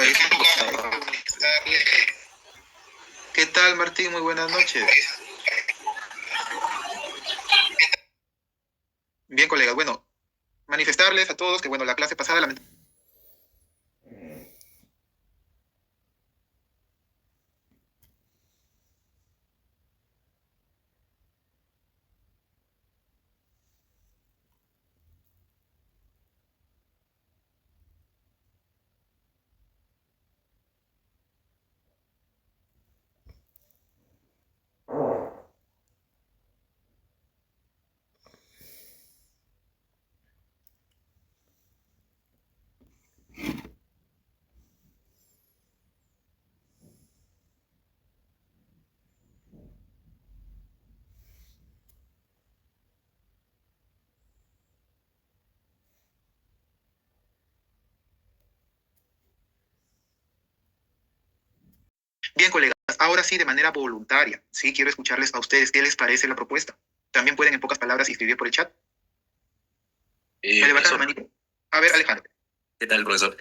parece impecable. ¿Qué tal, Martín? Muy buenas noches. Bien, colegas. Bueno, manifestarles a todos que, bueno, la clase pasada lamentablemente. Bien, colegas, ahora sí, de manera voluntaria, sí, quiero escucharles a ustedes qué les parece la propuesta. También pueden en pocas palabras escribir por el chat. ¿Me levantan la manito? A ver, Alejandro. ¿Qué tal, profesor?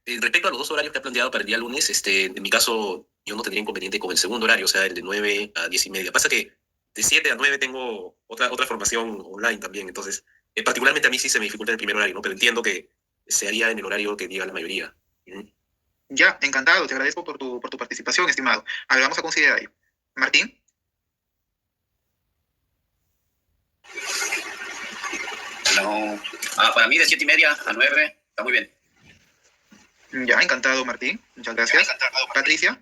Respecto a los dos horarios que ha planteado para el día lunes, en mi caso, yo no tendría inconveniente con el segundo horario, o sea, el de 9 a 10 y media. Pasa que de 7 a 9 tengo otra formación online también, entonces, particularmente a mí sí se me dificulta el primer horario, ¿no? Pero entiendo que se haría en el horario que diga la mayoría. Ya, encantado, te agradezco por tu participación, estimado. A ver, vamos a considerar ello. Martín. No. Para mí de 7:30 a 9 está muy bien. Ya, encantado, Martín. Muchas gracias. Patricia.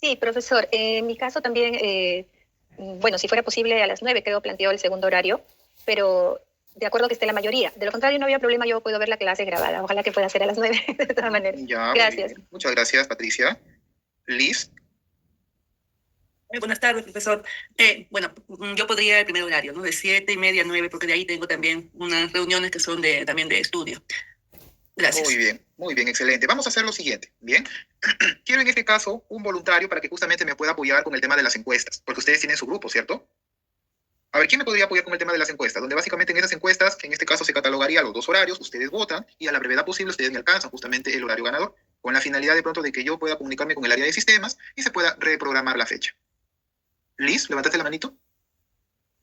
Sí, profesor. En mi caso también, bueno, si fuera posible a las 9 quedó planteado el segundo horario, pero de acuerdo que esté la mayoría. De lo contrario, no había problema, yo puedo ver la clase grabada. Ojalá que pueda ser a las 9 de todas maneras. Ya, gracias. Muchas gracias, Patricia. Liz. Buenas tardes, profesor. Bueno, yo podría el primer horario, ¿no? De 7:30 a 9, porque de ahí tengo también unas reuniones que son también de estudio. Gracias. Muy bien, excelente. Vamos a hacer lo siguiente, ¿bien? Quiero en este caso un voluntario para que justamente me pueda apoyar con el tema de las encuestas, porque ustedes tienen su grupo, ¿cierto? A ver, ¿quién me podría apoyar con el tema de las encuestas? Donde básicamente en esas encuestas, en este caso se catalogaría los dos horarios, ustedes votan y a la brevedad posible ustedes me alcanzan justamente el horario ganador, con la finalidad de pronto de que yo pueda comunicarme con el área de sistemas y se pueda reprogramar la fecha. Liz, levantaste la manito.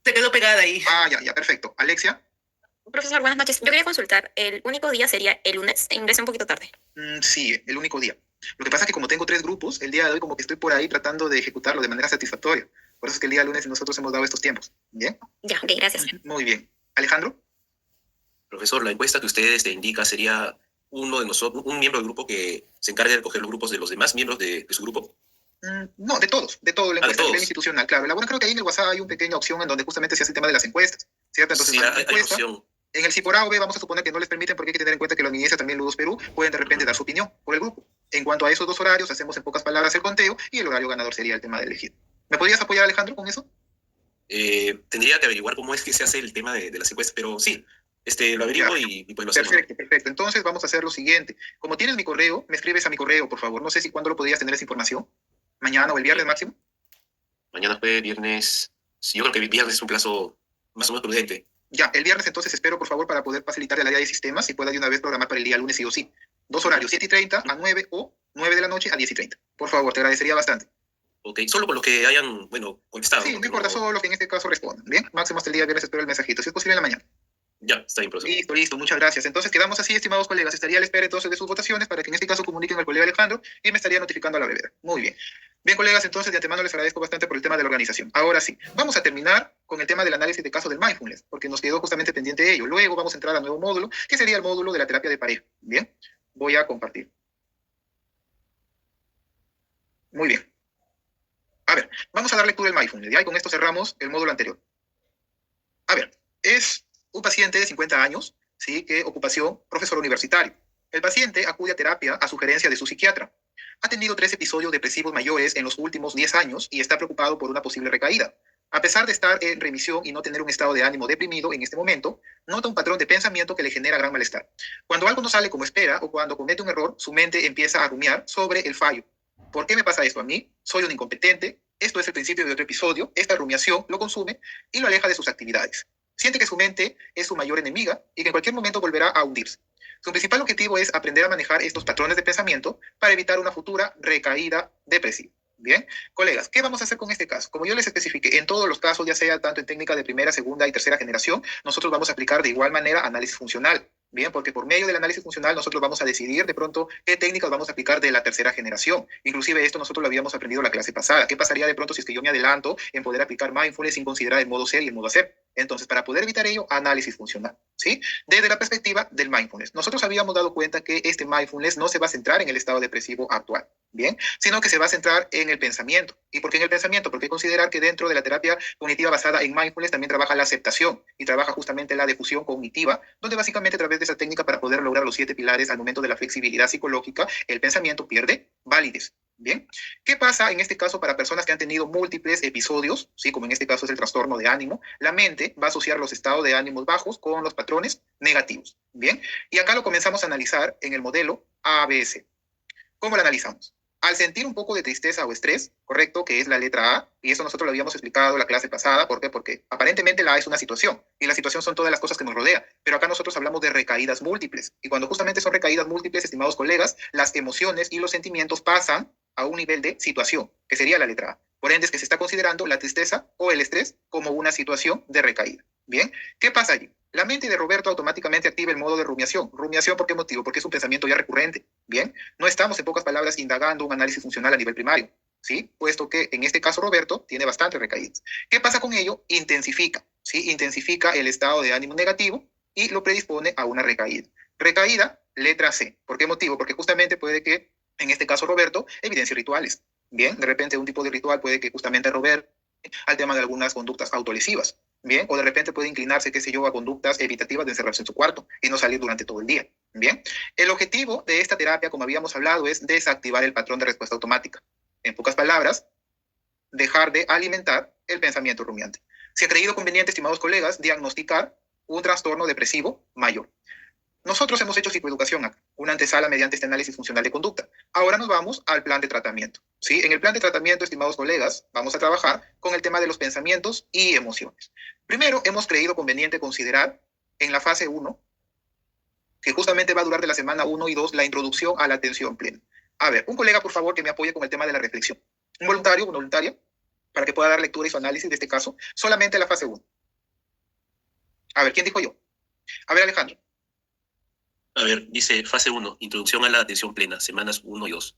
Se quedó pegada ahí. Ya, perfecto. Alexia. Profesor, buenas noches. Yo quería consultar, ¿el único día sería el lunes? Ingresé un poquito tarde. Sí, el único día. Lo que pasa es que como tengo 3 grupos, el día de hoy como que estoy por ahí tratando de ejecutarlo de manera satisfactoria. Por eso es que el día lunes nosotros hemos dado estos tiempos. ¿Bien? Ya, ok, gracias. Muy bien. Alejandro. Profesor, la encuesta que ustedes indica sería uno de nosotros, un miembro del grupo que se encargue de coger los grupos de los demás miembros de su grupo. No, de todos, la encuesta de todos. a nivel institucional, claro. Bueno, creo que ahí en el WhatsApp hay una pequeña opción en donde justamente se hace el tema de las encuestas, ¿cierto? Entonces, sí, hay opción. En el CIPOR A o B vamos a suponer que no les permiten porque hay que tener en cuenta que lo administra también Ludus Perú, pueden de repente dar su opinión por el grupo. En cuanto a esos dos horarios, hacemos en pocas palabras el conteo y el horario ganador sería el tema de elegir. ¿Me podrías apoyar, Alejandro, con eso? Tendría que averiguar cómo es que se hace el tema de las encuestas, pero sí, lo averiguo y pues lo hacemos. Perfecto. Entonces vamos a hacer lo siguiente. Como tienes mi correo, me escribes a mi correo, por favor. No sé si cuándo lo podrías tener esa información. ¿Mañana o el viernes máximo? Mañana fue viernes. Sí, yo creo que el viernes es un plazo más o menos prudente. Ya, el viernes entonces espero, por favor, para poder facilitar el área de sistemas y pueda de una vez programar para el día lunes sí o sí. 2 horarios, 7:30 a 9 o 9 de la noche a 10:30. Por favor, te agradecería bastante. Ok, solo con los que hayan, contestado. Sí, no importa, solo los que en este caso respondan. Bien, máximo hasta el día viernes espero el mensajito. Si es posible en la mañana. Ya, está bien, profesor. Listo, muchas gracias. Entonces quedamos así, estimados colegas. Estaría a la espera entonces de sus votaciones para que en este caso comuniquen al colega Alejandro y me estaría notificando a la brevedad. Muy bien. Bien, colegas, entonces de antemano les agradezco bastante por el tema de la organización. Ahora sí, vamos a terminar con el tema del análisis de casos del mindfulness, porque nos quedó justamente pendiente de ello. Luego vamos a entrar al nuevo módulo, que sería el módulo de la terapia de pareja. Bien, voy a compartir. Muy bien. A ver, vamos a dar lectura al mindfulness. Ya, y con esto cerramos el módulo anterior. A ver, es un paciente de 50 años, ¿sí? Que ocupación, profesor universitario. El paciente acude a terapia a sugerencia de su psiquiatra. Ha tenido 3 episodios depresivos mayores en los últimos 10 años y está preocupado por una posible recaída. A pesar de estar en remisión y no tener un estado de ánimo deprimido en este momento, nota un patrón de pensamiento que le genera gran malestar. Cuando algo no sale como espera o cuando comete un error, su mente empieza a rumiar sobre el fallo. ¿Por qué me pasa esto a mí? Soy un incompetente. Esto es el principio de otro episodio. Esta rumiación lo consume y lo aleja de sus actividades. Siente que su mente es su mayor enemiga y que en cualquier momento volverá a hundirse. Su principal objetivo es aprender a manejar estos patrones de pensamiento para evitar una futura recaída depresiva. Bien, colegas, ¿qué vamos a hacer con este caso? Como yo les especifiqué, en todos los casos, ya sea tanto en técnica de primera, segunda y tercera generación, nosotros vamos a aplicar de igual manera análisis funcional. Bien, porque por medio del análisis funcional nosotros vamos a decidir de pronto qué técnicas vamos a aplicar de la tercera generación. Inclusive esto nosotros lo habíamos aprendido la clase pasada. ¿Qué pasaría de pronto si es que yo me adelanto en poder aplicar mindfulness sin considerar el modo ser y el modo hacer? Entonces, para poder evitar ello, análisis funcional, ¿sí? Desde la perspectiva del mindfulness. Nosotros habíamos dado cuenta que este mindfulness no se va a centrar en el estado depresivo actual, ¿bien? Sino que se va a centrar en el pensamiento. ¿Y por qué en el pensamiento? Porque hay que considerar que dentro de la terapia cognitiva basada en mindfulness también trabaja la aceptación y trabaja justamente la difusión cognitiva, donde básicamente a través de esa técnica para poder lograr los 7 pilares al momento de la flexibilidad psicológica, el pensamiento pierde validez. Bien, ¿qué pasa en este caso para personas que han tenido múltiples episodios? ¿Sí? Como en este caso es el trastorno de ánimo, la mente va a asociar los estados de ánimos bajos con los patrones negativos. Bien, y acá lo comenzamos a analizar en el modelo ABC. ¿Cómo lo analizamos? Al sentir un poco de tristeza o estrés, correcto, que es la letra A, y eso nosotros lo habíamos explicado la clase pasada, ¿por qué? Porque aparentemente la A es una situación, y la situación son todas las cosas que nos rodean, pero acá nosotros hablamos de recaídas múltiples, y cuando justamente son recaídas múltiples, estimados colegas, las emociones y los sentimientos pasan a un nivel de situación, que sería la letra A. Por ende, es que se está considerando la tristeza o el estrés como una situación de recaída. Bien, ¿qué pasa allí? La mente de Roberto automáticamente activa el modo de rumiación. ¿Rumiación por qué motivo? Porque es un pensamiento ya recurrente. Bien, no estamos en pocas palabras indagando un análisis funcional a nivel primario, ¿sí? Puesto que en este caso Roberto tiene bastantes recaídas. ¿Qué pasa con ello? Intensifica, ¿sí? Intensifica el estado de ánimo negativo y lo predispone a una recaída. Recaída, letra C. ¿Por qué motivo? Porque justamente puede que, en este caso Roberto, evidencie rituales. Bien, de repente un tipo de ritual puede que justamente Roberto al tema de algunas conductas autolesivas. Bien, o de repente puede inclinarse, qué sé yo, a conductas evitativas de encerrarse en su cuarto y no salir durante todo el día. Bien, el objetivo de esta terapia, como habíamos hablado, es desactivar el patrón de respuesta automática. En pocas palabras, dejar de alimentar el pensamiento rumiante. Se ha creído conveniente, estimados colegas, diagnosticar un trastorno depresivo mayor. Nosotros hemos hecho psicoeducación acá, una antesala mediante este análisis funcional de conducta. Ahora nos vamos al plan de tratamiento. ¿Sí? En el plan de tratamiento, estimados colegas, vamos a trabajar con el tema de los pensamientos y emociones. Primero, hemos creído conveniente considerar en la fase 1, que justamente va a durar de la semana 1 y 2, la introducción a la atención plena. A ver, un colega, por favor, que me apoye con el tema de la reflexión. Un voluntario, una voluntaria, para que pueda dar lectura y su análisis de este caso, solamente la fase 1. A ver, ¿quién dijo yo? A ver, Alejandro. A ver, dice fase 1, introducción a la atención plena, semanas 1 y 2.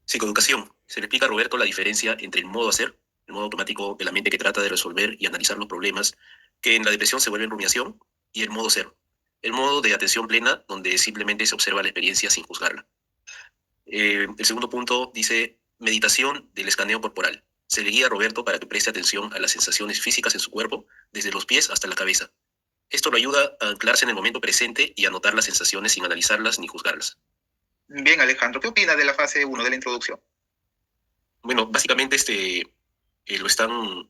Psicoeducación. Se le explica a Roberto la diferencia entre el modo hacer, el modo automático de la mente que trata de resolver y analizar los problemas, que en la depresión se vuelve rumiación, y el modo ser, el modo de atención plena, donde simplemente se observa la experiencia sin juzgarla. El segundo punto dice meditación del escaneo corporal. Se le guía a Roberto para que preste atención a las sensaciones físicas en su cuerpo, desde los pies hasta la cabeza. Esto lo ayuda a anclarse en el momento presente y a notar las sensaciones sin analizarlas ni juzgarlas. Bien, Alejandro, ¿qué opinas de la fase 1 de la introducción? Bueno, básicamente lo están...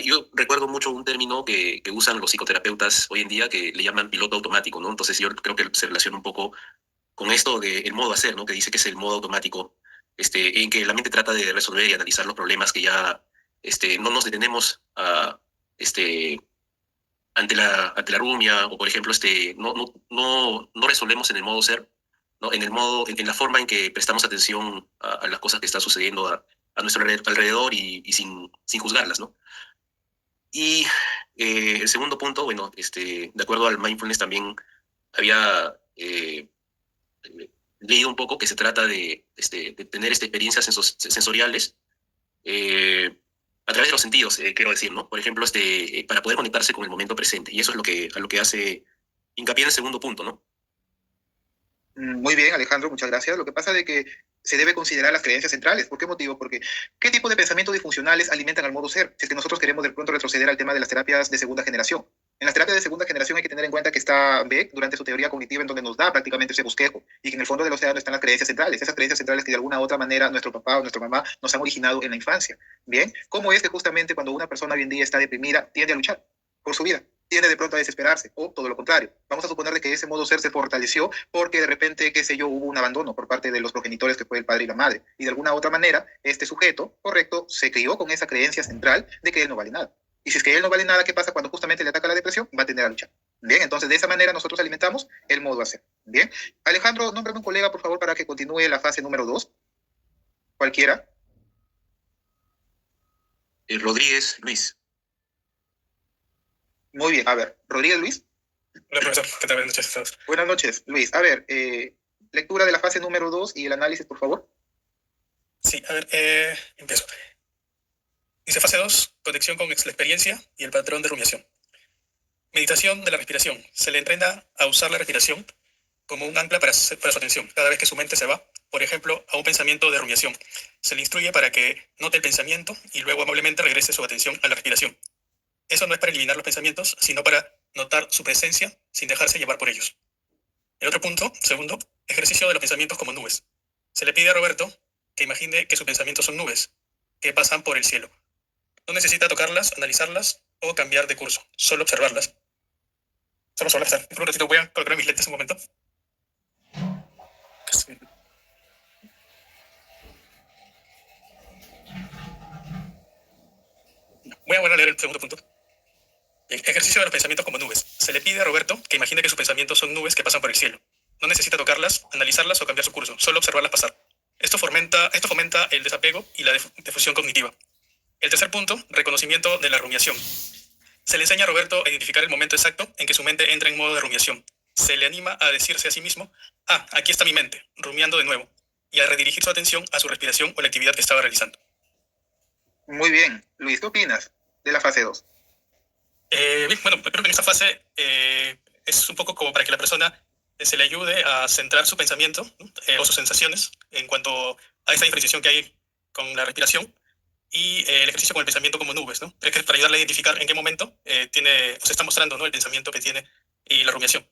Yo recuerdo mucho un término que usan los psicoterapeutas hoy en día que le llaman piloto automático, ¿no? Entonces yo creo que se relaciona un poco con esto del modo hacer, ¿no? Que dice que es el modo automático, en que la mente trata de resolver y analizar los problemas que ya no nos detenemos a... ante la rumia, o por ejemplo, no resolvemos en el modo ser, ¿no? En la forma en que prestamos atención a las cosas que están sucediendo a nuestro alrededor y sin juzgarlas, ¿no? Y el segundo punto, bueno, de acuerdo al mindfulness también había leído un poco que se trata de tener experiencias sensoriales a través de los sentidos, quiero decir, ¿no? Por ejemplo, para poder conectarse con el momento presente. Y eso es a lo que hace hincapié en el segundo punto, ¿no? Muy bien, Alejandro, muchas gracias. Lo que pasa es que se debe considerar las creencias centrales. ¿Por qué motivo? Porque ¿qué tipo de pensamientos disfuncionales alimentan al modo ser? Si es que nosotros queremos de pronto retroceder al tema de las terapias de segunda generación. En las terapias de segunda generación hay que tener en cuenta que está Beck durante su teoría cognitiva en donde nos da prácticamente ese bosquejo y que en el fondo del océano están las creencias centrales, esas creencias centrales que de alguna u otra manera nuestro papá o nuestra mamá nos han originado en la infancia. Bien, ¿cómo es que justamente cuando una persona hoy en día está deprimida tiende a luchar por su vida? Tiende de pronto a desesperarse, o todo lo contrario. Vamos a suponer de que ese modo ser se fortaleció porque de repente, qué sé yo, hubo un abandono por parte de los progenitores que fue el padre y la madre. Y de alguna u otra manera, este sujeto, correcto, se crió con esa creencia central de que él no vale nada. Y si es que él no vale nada, ¿qué pasa cuando justamente le ataca la depresión? Va a tender a luchar. Bien, entonces de esa manera nosotros alimentamos el modo hacer. Bien, Alejandro, nómbrame un colega, por favor, para que continúe la fase número 2. Cualquiera. Rodríguez Luis. Muy bien, a ver, Rodríguez Luis. Hola, profesor. ¿Qué tal? Buenas noches a todos. Buenas noches, Luis. A ver, lectura de la fase número 2 y el análisis, por favor. Sí, a ver, empiezo. Dice fase 2, conexión con la experiencia y el patrón de rumiación. Meditación de la respiración. Se le entrena a usar la respiración como un ancla para su atención. Cada vez que su mente se va, por ejemplo, a un pensamiento de rumiación, se le instruye para que note el pensamiento y luego amablemente regrese su atención a la respiración. Eso no es para eliminar los pensamientos, sino para notar su presencia sin dejarse llevar por ellos. El otro punto, segundo, ejercicio de los pensamientos como nubes. Se le pide a Roberto que imagine que sus pensamientos son nubes que pasan por el cielo. No necesita tocarlas, analizarlas o cambiar de curso, solo observarlas. Solo observarlas. Por un ratito voy a colocar mis lentes un momento. Voy a volver a leer el segundo punto. Ejercicio de los pensamientos como nubes. Se le pide a Roberto que imagine que sus pensamientos son nubes que pasan por el cielo. No necesita tocarlas, analizarlas o cambiar su curso, solo observarlas pasar. Esto fomenta el desapego y la difusión cognitiva. El tercer punto, reconocimiento de la rumiación. Se le enseña a Roberto a identificar el momento exacto en que su mente entra en modo de rumiación. Se le anima a decirse a sí mismo, aquí está mi mente, rumiando de nuevo, y a redirigir su atención a su respiración o la actividad que estaba realizando. Muy bien. Luis, ¿qué opinas de la fase 2? Bien, bueno, creo que en esta fase es un poco como para que la persona se le ayude a centrar su pensamiento o sus sensaciones en cuanto a esa diferenciación que hay con la respiración y el ejercicio con el pensamiento como nubes, ¿no? Es que para ayudarle a identificar en qué momento se está mostrando, ¿no?, el pensamiento que tiene y la rumiación.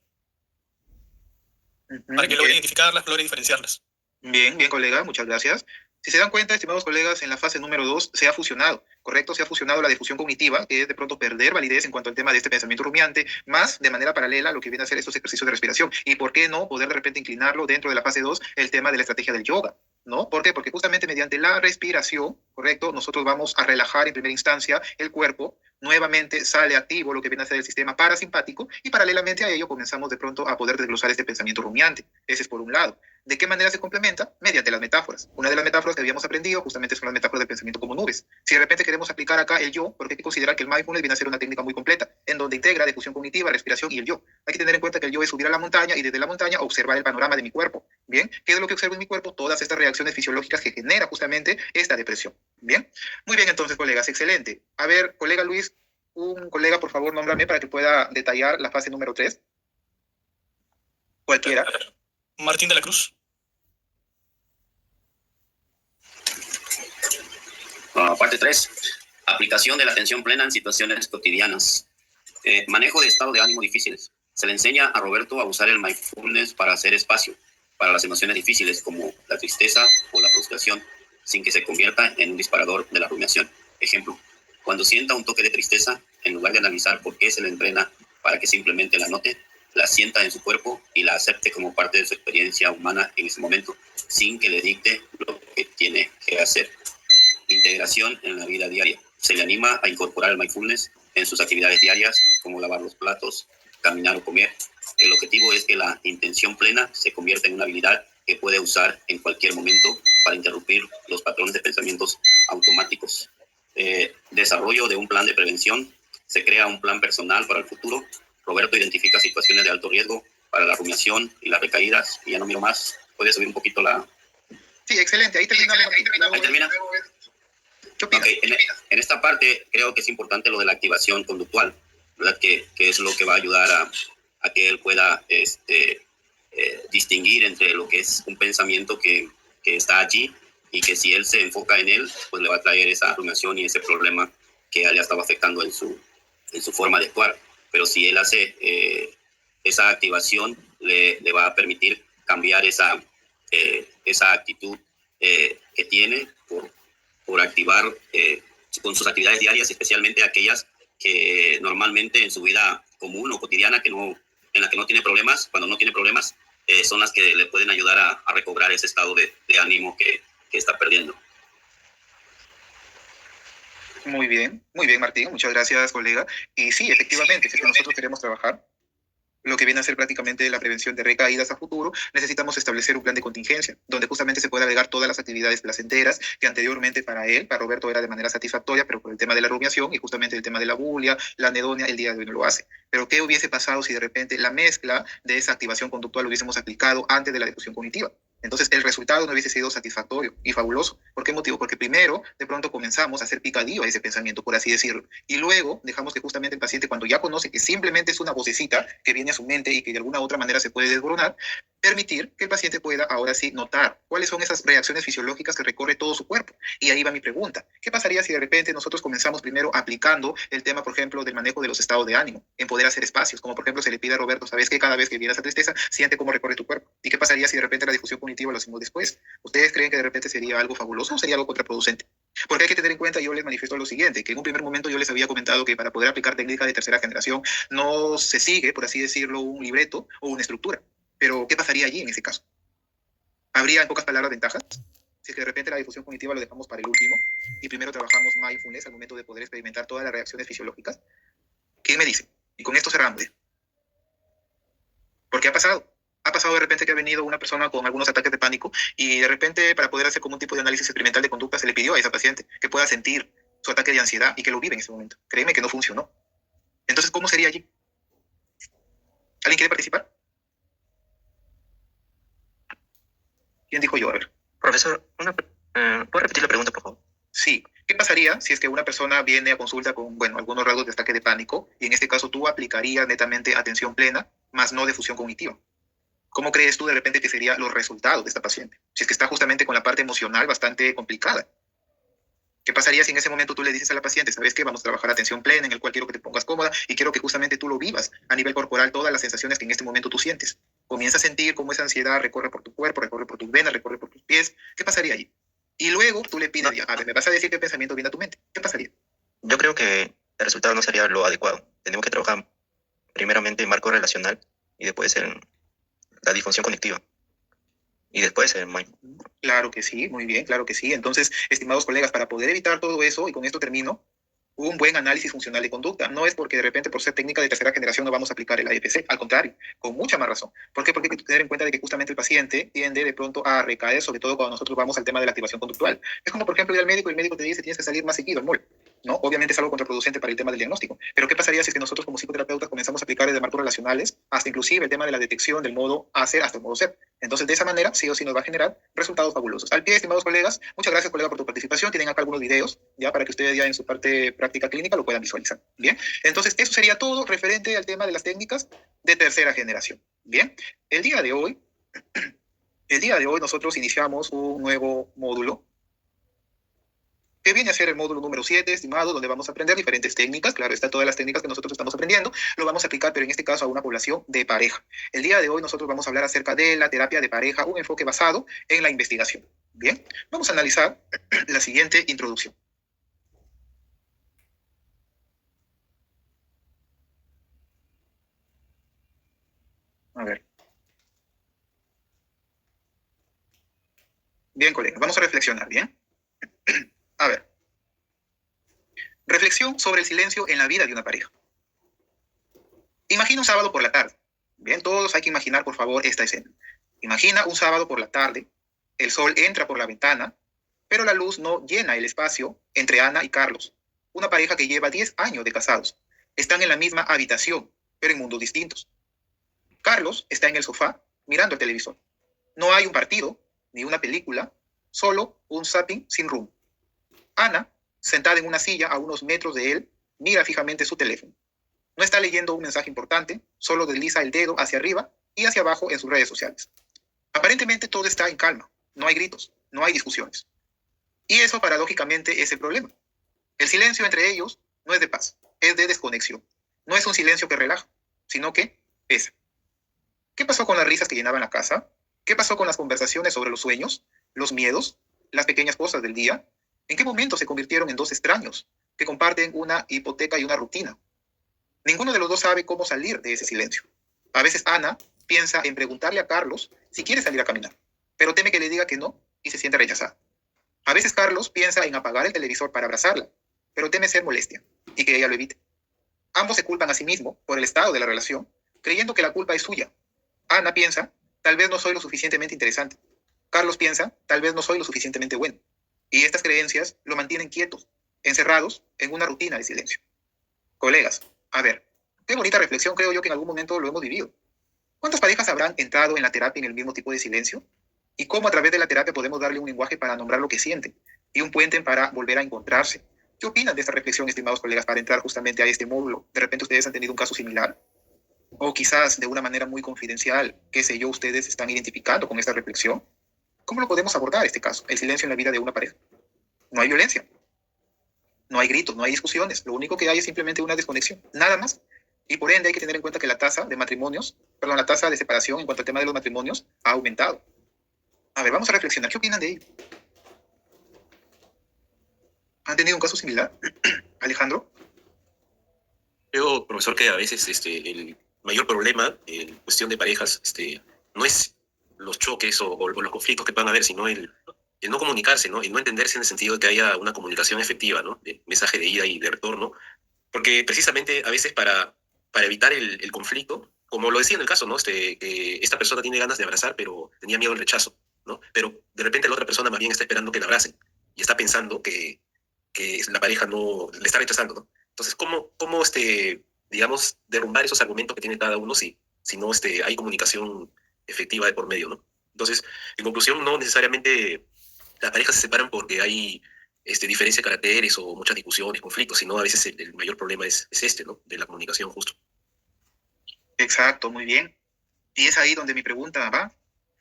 Para que logre identificarlas, logre diferenciarlas. Bien, bien, colega, muchas gracias. Si se dan cuenta, estimados colegas, en la fase número 2 se ha fusionado, ¿correcto? Se ha fusionado la difusión cognitiva, que es de pronto perder validez en cuanto al tema de este pensamiento rumiante, más de manera paralela a lo que viene a ser estos ejercicios de respiración. ¿Y por qué no poder de repente inclinarlo dentro de la fase 2, el tema de la estrategia del yoga? ¿No? ¿Por qué? Porque justamente mediante la respiración, ¿correcto? Nosotros vamos a relajar en primera instancia el cuerpo, nuevamente sale activo lo que viene a ser el sistema parasimpático y paralelamente a ello comenzamos de pronto a poder desglosar este pensamiento rumiante. Ese es por un lado. ¿De qué manera se complementa? Mediante las metáforas. Una de las metáforas que habíamos aprendido justamente son las metáforas del pensamiento como nubes. Si de repente queremos aplicar acá el yo, porque hay que considerar que el mindfulness viene a ser una técnica muy completa, en donde integra difusión cognitiva, respiración y el yo. Hay que tener en cuenta que el yo es subir a la montaña y desde la montaña observar el panorama de mi cuerpo. Bien, ¿qué es lo que observo en mi cuerpo? Todas estas reacciones fisiológicas que genera justamente esta depresión. Bien, muy bien entonces, colegas, excelente. A ver, colega Luis, un colega, por favor, nómbrame para que pueda detallar la fase número 3. Cualquiera. Martín de la Cruz. Parte 3. Aplicación de la atención plena en situaciones cotidianas. Manejo de estado de ánimo difíciles. Se le enseña a Roberto a usar el mindfulness para hacer espacio para las emociones difíciles como la tristeza o la frustración, sin que se convierta en un disparador de la rumiación. Ejemplo, cuando sienta un toque de tristeza, en lugar de analizar por qué se le entrena para que simplemente la note, la sienta en su cuerpo y la acepte como parte de su experiencia humana en ese momento, sin que le dicte lo que tiene que hacer. Integración en la vida diaria. Se le anima a incorporar el mindfulness en sus actividades diarias, como lavar los platos, caminar o comer. El objetivo es que la intención plena se convierta en una habilidad que puede usar en cualquier momento para interrumpir los patrones de pensamientos automáticos. Desarrollo de un plan de prevención. Se crea un plan personal para el futuro. Roberto identifica situaciones de alto riesgo para la rumiación y las recaídas. Y ya no miro más. ¿Puedes subir un poquito la...? Sí, excelente. Ahí terminamos. Ahí termina. ¿Qué opinas? Okay. En esta parte creo que es importante lo de la activación conductual, ¿verdad? Que es lo que va a ayudar a que él pueda distinguir entre lo que es un pensamiento que está allí y que si él se enfoca en él, pues le va a traer esa rumiación y ese problema que a él le estaba afectando en su forma de actuar. Pero si él hace esa activación, le va a permitir cambiar esa actitud que tiene por activar con sus actividades diarias, especialmente aquellas que normalmente en su vida común o cotidiana en la que no tiene problemas, cuando no tiene problemas, son las que le pueden ayudar a recobrar ese estado de ánimo que está perdiendo. Muy bien, Martín. Muchas gracias, colega. Y sí, efectivamente, si es que nosotros queremos trabajar lo que viene a ser prácticamente la prevención de recaídas a futuro, necesitamos establecer un plan de contingencia, donde justamente se pueda agregar todas las actividades placenteras que anteriormente para Roberto, era de manera satisfactoria, pero por el tema de la rumiación y justamente el tema de la bulia, la anedonia, el día de hoy no lo hace. Pero ¿qué hubiese pasado si de repente la mezcla de esa activación conductual lo hubiésemos aplicado antes de la difusión cognitiva? Entonces el resultado no hubiese sido satisfactorio y fabuloso. ¿Por qué motivo? Porque primero, de pronto comenzamos a hacer picadillo a ese pensamiento, por así decirlo, y luego dejamos que justamente el paciente, cuando ya conoce que simplemente es una vocecita que viene a su mente y que de alguna u otra manera se puede desboronar, permitir que el paciente pueda ahora sí notar cuáles son esas reacciones fisiológicas que recorre todo su cuerpo. Y ahí va mi pregunta. ¿Qué pasaría si de repente nosotros comenzamos primero aplicando el tema, por ejemplo, del manejo de los estados de ánimo, en poder hacer espacios? Como por ejemplo se le pide a Roberto, ¿sabes que cada vez que viene esa tristeza, siente cómo recorre tu cuerpo? ¿Y qué pasaría si de repente la difusión cognitiva lo hacemos después? ¿Ustedes creen que de repente sería algo fabuloso o sería algo contraproducente? Porque hay que tener en cuenta, yo les manifiesto lo siguiente, que en un primer momento yo les había comentado que para poder aplicar técnicas de tercera generación no se sigue, por así decirlo, un libreto o una estructura. Pero, ¿qué pasaría allí en ese caso? ¿Habría, en pocas palabras, ventajas? Si es que de repente la difusión cognitiva lo dejamos para el último y primero trabajamos mindfulness al momento de poder experimentar todas las reacciones fisiológicas. ¿Quién me dice? Y con esto cerramos. ¿Por qué ha pasado? Ha pasado de repente que ha venido una persona con algunos ataques de pánico y de repente para poder hacer como un tipo de análisis experimental de conducta se le pidió a esa paciente que pueda sentir su ataque de ansiedad y que lo vive en ese momento. Créeme que no funcionó. Entonces, ¿cómo sería allí? ¿Alguien quiere participar? ¿Quién dijo yo? A ver. Profesor, ¿puedo repetir la pregunta, por favor? Sí. ¿Qué pasaría si es que una persona viene a consulta con, bueno, algunos rasgos de ataque de pánico y en este caso tú aplicarías netamente atención plena, más no difusión cognitiva? ¿Cómo crees tú de repente que serían los resultados de esta paciente? Si es que está justamente con la parte emocional bastante complicada. ¿Qué pasaría si en ese momento tú le dices a la paciente, ¿sabes qué? Vamos a trabajar atención plena, en el cual quiero que te pongas cómoda y quiero que justamente tú lo vivas a nivel corporal, todas las sensaciones que en este momento tú sientes? Comienza a sentir cómo esa ansiedad recorre por tu cuerpo, recorre por tus venas, recorre por tus pies. ¿Qué pasaría allí? Y luego tú le pides, ya, a ver, me vas a decir qué pensamiento viene a tu mente. ¿Qué pasaría? Yo creo que el resultado no sería lo adecuado. Tenemos que trabajar primeramente en marco relacional y después en la disfunción cognitiva. Y después en mind. Claro que sí, muy bien, claro que sí. Entonces, estimados colegas, para poder evitar todo eso, y con esto termino, un buen análisis funcional de conducta. No es porque de repente por ser técnica de tercera generación no vamos a aplicar el AEPC, al contrario, con mucha más razón. ¿Por qué? Porque hay que tener en cuenta de que justamente el paciente tiende de pronto a recaer, sobre todo cuando nosotros vamos al tema de la activación conductual. Es como, por ejemplo, ir al médico y el médico te dice tienes que salir más seguido al mall, ¿no? Obviamente es algo contraproducente para el tema del diagnóstico. Pero ¿qué pasaría si es que nosotros como psicoterapeutas comenzamos a aplicar desde marcos relacionales hasta inclusive el tema de la detección del modo A ser hasta el modo ser? Entonces, de esa manera, sí o sí nos va a generar resultados fabulosos. Al pie, estimados colegas, muchas gracias, colega, por tu participación. Tienen acá algunos videos, ya para que ustedes ya en su parte práctica clínica lo puedan visualizar. Bien, entonces eso sería todo referente al tema de las técnicas de tercera generación. Bien, el día de hoy nosotros iniciamos un nuevo módulo que viene a ser el módulo número 7, estimado, donde vamos a aprender diferentes técnicas. Claro, está todas las técnicas que nosotros estamos aprendiendo, lo vamos a aplicar, pero en este caso a una población de pareja. El día de hoy nosotros vamos a hablar acerca de la terapia de pareja, un enfoque basado en la investigación. Bien, vamos a analizar la siguiente introducción. A ver. Bien, colegas, vamos a reflexionar, ¿bien? A ver. Reflexión sobre el silencio en la vida de una pareja. Imagina un sábado por la tarde. Bien, todos hay que imaginar, por favor, esta escena. Imagina un sábado por la tarde, el sol entra por la ventana, pero la luz no llena el espacio entre Ana y Carlos, una pareja que lleva 10 años de casados. Están en la misma habitación, pero en mundos distintos. Carlos está en el sofá, mirando el televisor. No hay un partido, ni una película, solo un zapping sin rumbo. Ana, sentada en una silla a unos metros de él, mira fijamente su teléfono. No está leyendo un mensaje importante, solo desliza el dedo hacia arriba y hacia abajo en sus redes sociales. Aparentemente todo está en calma, no hay gritos, no hay discusiones. Y eso paradójicamente es el problema. El silencio entre ellos no es de paz, es de desconexión. No es un silencio que relaja, sino que pesa. ¿Qué pasó con las risas que llenaban la casa? ¿Qué pasó con las conversaciones sobre los sueños, los miedos, las pequeñas cosas del día? ¿En qué momento se convirtieron en dos extraños que comparten una hipoteca y una rutina? Ninguno de los dos sabe cómo salir de ese silencio. A veces Ana piensa en preguntarle a Carlos si quiere salir a caminar, pero teme que le diga que no y se siente rechazada. A veces Carlos piensa en apagar el televisor para abrazarla, pero teme ser molestia y que ella lo evite. Ambos se culpan a sí mismos por el estado de la relación, creyendo que la culpa es suya. Ana piensa, tal vez no soy lo suficientemente interesante. Carlos piensa, tal vez no soy lo suficientemente bueno. Y estas creencias lo mantienen quietos, encerrados en una rutina de silencio. Colegas, a ver, qué bonita reflexión, creo yo que en algún momento lo hemos vivido. ¿Cuántas parejas habrán entrado en la terapia en el mismo tipo de silencio? ¿Y cómo a través de la terapia podemos darle un lenguaje para nombrar lo que sienten y un puente para volver a encontrarse? ¿Qué opinan de esta reflexión, estimados colegas, para entrar justamente a este módulo? De repente ustedes han tenido un caso similar, o quizás de una manera muy confidencial, qué sé yo, ustedes están identificando con esta reflexión. ¿Cómo lo podemos abordar este caso, el silencio en la vida de una pareja? No hay violencia, no hay gritos, no hay discusiones, lo único que hay es simplemente una desconexión, nada más. Y por ende hay que tener en cuenta que la tasa de separación en cuanto al tema de los matrimonios ha aumentado. A ver, vamos a reflexionar, ¿qué opinan de ello? ¿Han tenido un caso similar? Alejandro. Creo, profesor, que a veces el mayor problema en cuestión de parejas no es los choques o los conflictos que puedan haber, sino el no comunicarse, ¿no? El no entenderse en el sentido de que haya una comunicación efectiva, ¿no? De mensaje de ida y de retorno. Porque precisamente a veces para evitar el conflicto, como lo decía en el caso, ¿no? Que esta persona tiene ganas de abrazar, pero tenía miedo al rechazo, ¿no? Pero de repente la otra persona más bien está esperando que la abracen y está pensando que la pareja no le está rechazando, ¿no? Entonces, ¿cómo digamos, derrumbar esos argumentos que tiene cada uno si no hay comunicación efectiva de por medio, ¿no? Entonces, en conclusión, no necesariamente las parejas se separan porque hay diferencia de caracteres o muchas discusiones, conflictos, sino a veces el mayor problema es ¿no? De la comunicación justo. Exacto, muy bien. Y es ahí donde mi pregunta va.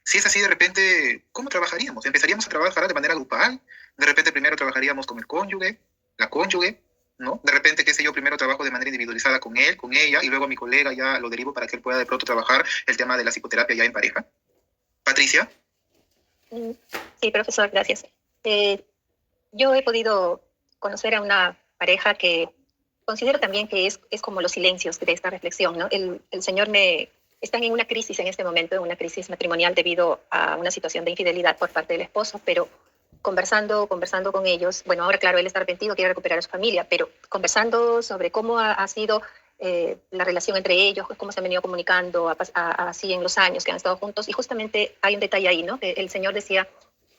Si es así, de repente, ¿cómo trabajaríamos? ¿Empezaríamos a trabajar de manera grupal? De repente primero trabajaríamos con el cónyuge, la cónyuge, ¿no? De repente, qué sé yo, primero trabajo de manera individualizada con él, con ella, y luego a mi colega ya lo derivo para que él pueda de pronto trabajar el tema de la psicoterapia ya en pareja. Patricia. Sí, profesor, gracias. Yo he podido conocer a una pareja que considero también que es como los silencios de esta reflexión, ¿no? El señor están en una crisis en este momento, en una crisis matrimonial debido a una situación de infidelidad por parte del esposo, pero conversando con ellos, bueno, ahora claro, él está arrepentido, quiere recuperar a su familia, pero conversando sobre cómo ha sido la relación entre ellos, cómo se han venido comunicando así en los años que han estado juntos, y justamente hay un detalle ahí, ¿no? Que el señor decía,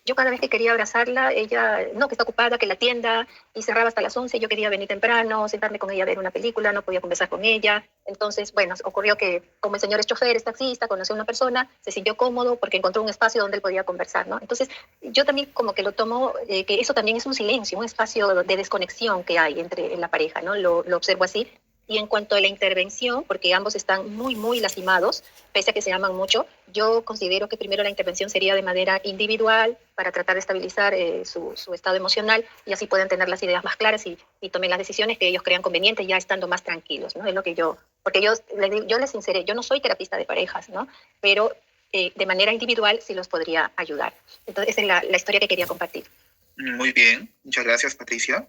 yo cada vez que quería abrazarla, ella, no, que está ocupada, que la atienda, y cerraba hasta las 11, yo quería venir temprano, sentarme con ella a ver una película, no podía conversar con ella. Entonces, bueno, ocurrió que como el señor es chofer, es taxista, conoció a una persona, se sintió cómodo porque encontró un espacio donde él podía conversar, ¿no? Entonces, yo también como que lo tomo, que eso también es un silencio, un espacio de desconexión que hay entre la pareja, ¿no? Lo observo así. Y en cuanto a la intervención, porque ambos están muy, muy lastimados, pese a que se aman mucho, yo considero que primero la intervención sería de manera individual para tratar de estabilizar su estado emocional y así pueden tener las ideas más claras y tomen las decisiones que ellos crean convenientes ya estando más tranquilos, ¿no? Es lo que porque yo les sinceré, yo no soy terapista de parejas, ¿no? Pero de manera individual sí los podría ayudar. Entonces, esa es la historia que quería compartir. Muy bien, muchas gracias, Patricia.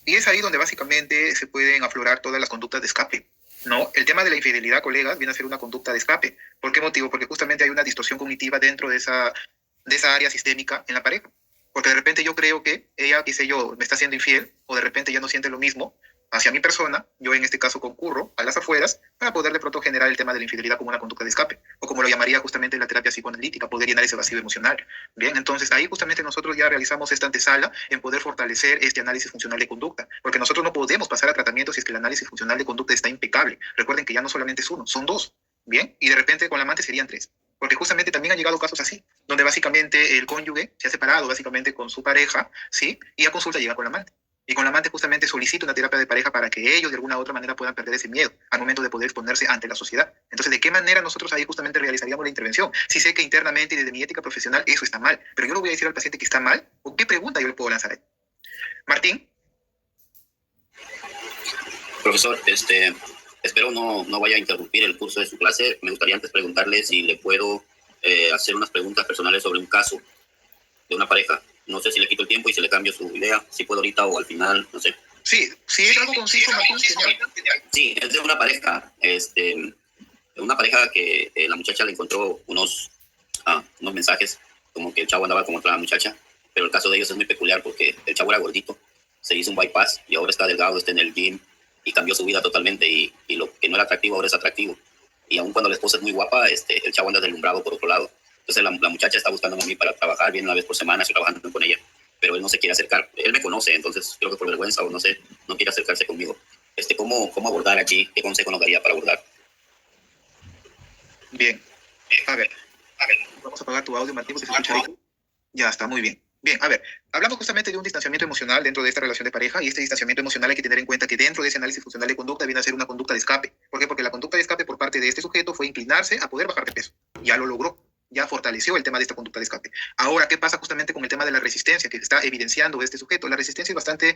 Y es ahí donde básicamente se pueden aflorar todas las conductas de escape, ¿no? El tema de la infidelidad, colegas, viene a ser una conducta de escape. ¿Por qué motivo? Porque justamente hay una distorsión cognitiva dentro de esa área sistémica en la pareja. Porque de repente yo creo que ella, qué sé yo, me está siendo infiel, o de repente ya no siente lo mismo hacia mi persona, yo en este caso concurro a las afueras para poder de pronto generar el tema de la infidelidad como una conducta de escape, o como lo llamaría justamente la terapia psicoanalítica, poder llenar ese vacío emocional. Bien, entonces ahí justamente nosotros ya realizamos esta antesala en poder fortalecer este análisis funcional de conducta, porque nosotros no podemos pasar a tratamiento si es que el análisis funcional de conducta está impecable. Recuerden que ya no solamente es uno, son dos, bien, y de repente con la amante serían tres. Porque justamente también han llegado casos así, donde básicamente el cónyuge se ha separado básicamente con su pareja, ¿sí? Y a consulta llega con la amante. Y con la amante justamente solicita una terapia de pareja para que ellos de alguna u otra manera puedan perder ese miedo al momento de poder exponerse ante la sociedad. Entonces, ¿de qué manera nosotros ahí justamente realizaríamos la intervención? Si sé que internamente y desde mi ética profesional eso está mal, pero yo no voy a decir al paciente que está mal, ¿o qué pregunta yo le puedo lanzar a él? Martín. Profesor, espero no vaya a interrumpir el curso de su clase. Me gustaría antes preguntarle si le puedo hacer unas preguntas personales sobre un caso de una pareja. No sé si le quito el tiempo y se le cambio su idea, si puedo ahorita o al final, no sé. Sí, si es algo conciso, Martín, genial. Sí, es de una pareja que la muchacha le encontró unos mensajes, como que el chavo andaba con otra muchacha, pero el caso de ellos es muy peculiar porque el chavo era gordito se hizo un bypass y ahora está delgado, está en el gym y cambió su vida totalmente y lo que no era atractivo ahora es atractivo. Y aun cuando la esposa es muy guapa, el chavo anda deslumbrado por otro lado. Entonces la muchacha está buscando a mí para trabajar, viene una vez por semana, estoy trabajando con ella, pero él no se quiere acercar. Él me conoce, entonces creo que por vergüenza o no sé, no quiere acercarse conmigo. ¿Cómo abordar aquí? ¿Qué consejo nos daría para abordar? Bien. A ver. Vamos a apagar tu audio, Martín, porque se escucha ahí. Ya está, muy bien. Bien, a ver, hablamos justamente de un distanciamiento emocional dentro de esta relación de pareja, y este distanciamiento emocional hay que tener en cuenta que dentro de ese análisis funcional de conducta viene a ser una conducta de escape. ¿Por qué? Porque la conducta de escape por parte de este sujeto fue inclinarse a poder bajar de peso. Ya lo logró, ya fortaleció el tema de esta conducta de escape. Ahora, ¿qué pasa justamente con el tema de la resistencia que está evidenciando este sujeto? La resistencia es bastante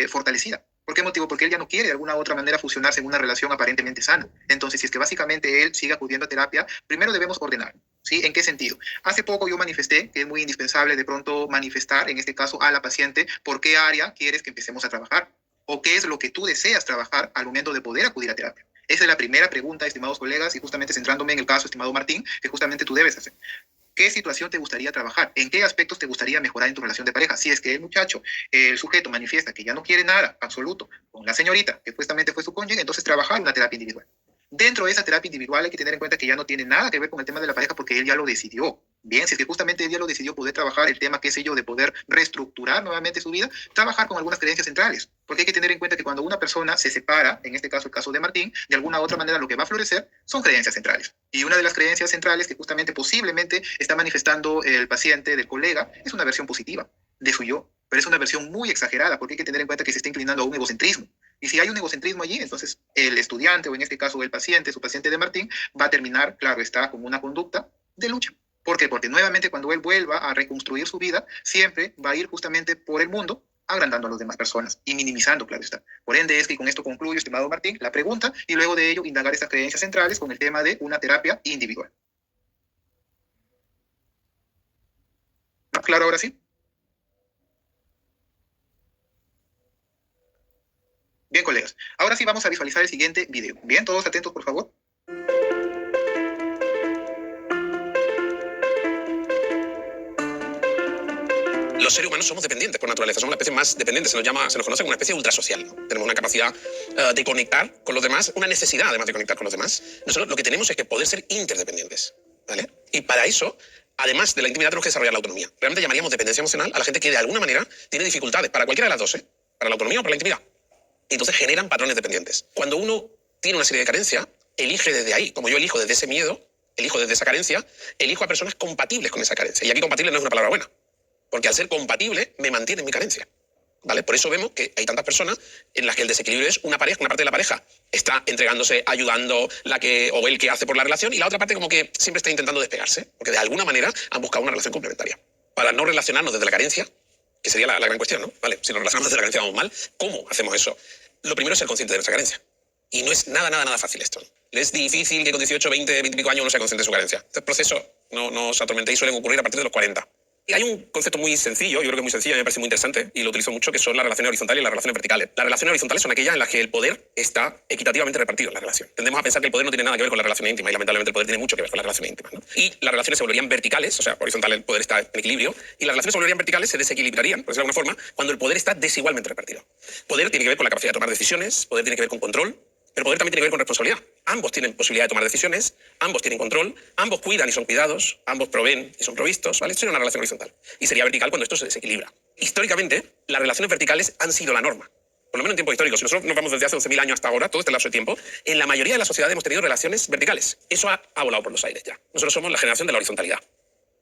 fortalecida. ¿Por qué motivo? Porque él ya no quiere de alguna u otra manera fusionarse en una relación aparentemente sana. Entonces, si es que básicamente él sigue acudiendo a terapia, primero debemos ordenar. ¿Sí? ¿En qué sentido? Hace poco yo manifesté que es muy indispensable de pronto manifestar, en este caso a la paciente, por qué área quieres que empecemos a trabajar o qué es lo que tú deseas trabajar al momento de poder acudir a terapia. Esa es la primera pregunta, estimados colegas, y justamente centrándome en el caso, estimado Martín, que justamente tú debes hacer. ¿Qué situación te gustaría trabajar? ¿En qué aspectos te gustaría mejorar en tu relación de pareja? Si es que el muchacho, el sujeto manifiesta que ya no quiere nada absoluto con la señorita, que justamente fue su cónyuge, entonces trabajar una terapia individual. Dentro de esa terapia individual hay que tener en cuenta que ya no tiene nada que ver con el tema de la pareja porque él ya lo decidió. Bien, si es que justamente él ya lo decidió poder trabajar el tema, qué sé yo, de poder reestructurar nuevamente su vida, trabajar con algunas creencias centrales. Porque hay que tener en cuenta que cuando una persona se separa, en este caso el caso de Martín, de alguna u otra manera lo que va a florecer son creencias centrales. Y una de las creencias centrales que justamente posiblemente está manifestando el paciente del colega es una versión positiva de su yo, pero es una versión muy exagerada porque hay que tener en cuenta que se está inclinando a un egocentrismo. Y si hay un egocentrismo allí, entonces el estudiante, o en este caso el paciente, su paciente de Martín, va a terminar, claro está, con una conducta de lucha. ¿Por qué? Porque nuevamente cuando él vuelva a reconstruir su vida, siempre va a ir justamente por el mundo agrandando a las demás personas y minimizando, claro está. Por ende es que con esto concluyo, estimado Martín, la pregunta y luego de ello indagar estas creencias centrales con el tema de una terapia individual. ¿Claro ahora sí? Bien, colegas. Ahora sí vamos a visualizar el siguiente video. Bien, todos atentos, por favor. Los seres humanos somos dependientes por naturaleza, somos la especie más dependiente, se nos conoce como una especie ultrasocial, ¿no? Tenemos una capacidad de conectar con los demás, una necesidad además de conectar con los demás. Nosotros lo que tenemos es que poder ser interdependientes, ¿vale? Y para eso, además de la intimidad, tenemos que desarrollar la autonomía. Realmente llamaríamos dependencia emocional a la gente que de alguna manera tiene dificultades, para cualquiera de las dos, ¿eh? Para la autonomía o para la intimidad. Y entonces generan patrones dependientes. Cuando uno tiene una serie de carencias, elige desde ahí, como yo elijo desde ese miedo, elijo desde esa carencia, elijo a personas compatibles con esa carencia. Y aquí compatible no es una palabra buena, porque al ser compatible me mantiene en mi carencia, ¿vale? Por eso vemos que hay tantas personas en las que el desequilibrio es una pareja, una parte de la pareja está entregándose, ayudando, o el que hace por la relación, y la otra parte como que siempre está intentando despegarse, porque de alguna manera han buscado una relación complementaria. Para no relacionarnos desde la carencia, que sería la gran cuestión, ¿no? Vale, si nos relacionamos desde la carencia vamos mal, ¿cómo hacemos eso? Lo primero es ser consciente de nuestra carencia. Y no es nada fácil esto. Es difícil que con 18, 20, 20 y pico años uno sea consciente de su carencia. Este proceso no os atormentéis, suelen ocurrir a partir de los 40. Y hay un concepto muy sencillo, yo creo que muy sencillo, me parece muy interesante, y lo utilizo mucho, que son las relaciones horizontales y las relaciones verticales. Las relaciones horizontales son aquellas en las que el poder está equitativamente repartido en la relación. Tendemos a pensar que el poder no tiene nada que ver con las relaciones íntimas, y lamentablemente el poder tiene mucho que ver con las relaciones íntimas, ¿no? Y las relaciones se volverían verticales, o sea, horizontal el poder está en equilibrio, y las relaciones se volverían verticales, se desequilibrarían, por decirlo de alguna forma, cuando el poder está desigualmente repartido. Poder tiene que ver con la capacidad de tomar decisiones, poder tiene que ver con control, pero poder también tiene que ver con responsabilidad. Ambos tienen posibilidad de tomar decisiones, ambos tienen control, ambos cuidan y son cuidados, ambos proveen y son provistos, ¿vale? Esto sería una relación horizontal. Y sería vertical cuando esto se desequilibra. Históricamente, las relaciones verticales han sido la norma. Por lo menos en tiempo histórico. Si nosotros nos vamos desde hace 11.000 años hasta ahora, todo este lapso de tiempo, en la mayoría de las sociedades hemos tenido relaciones verticales. Eso ha volado por los aires ya. Nosotros somos la generación de la horizontalidad,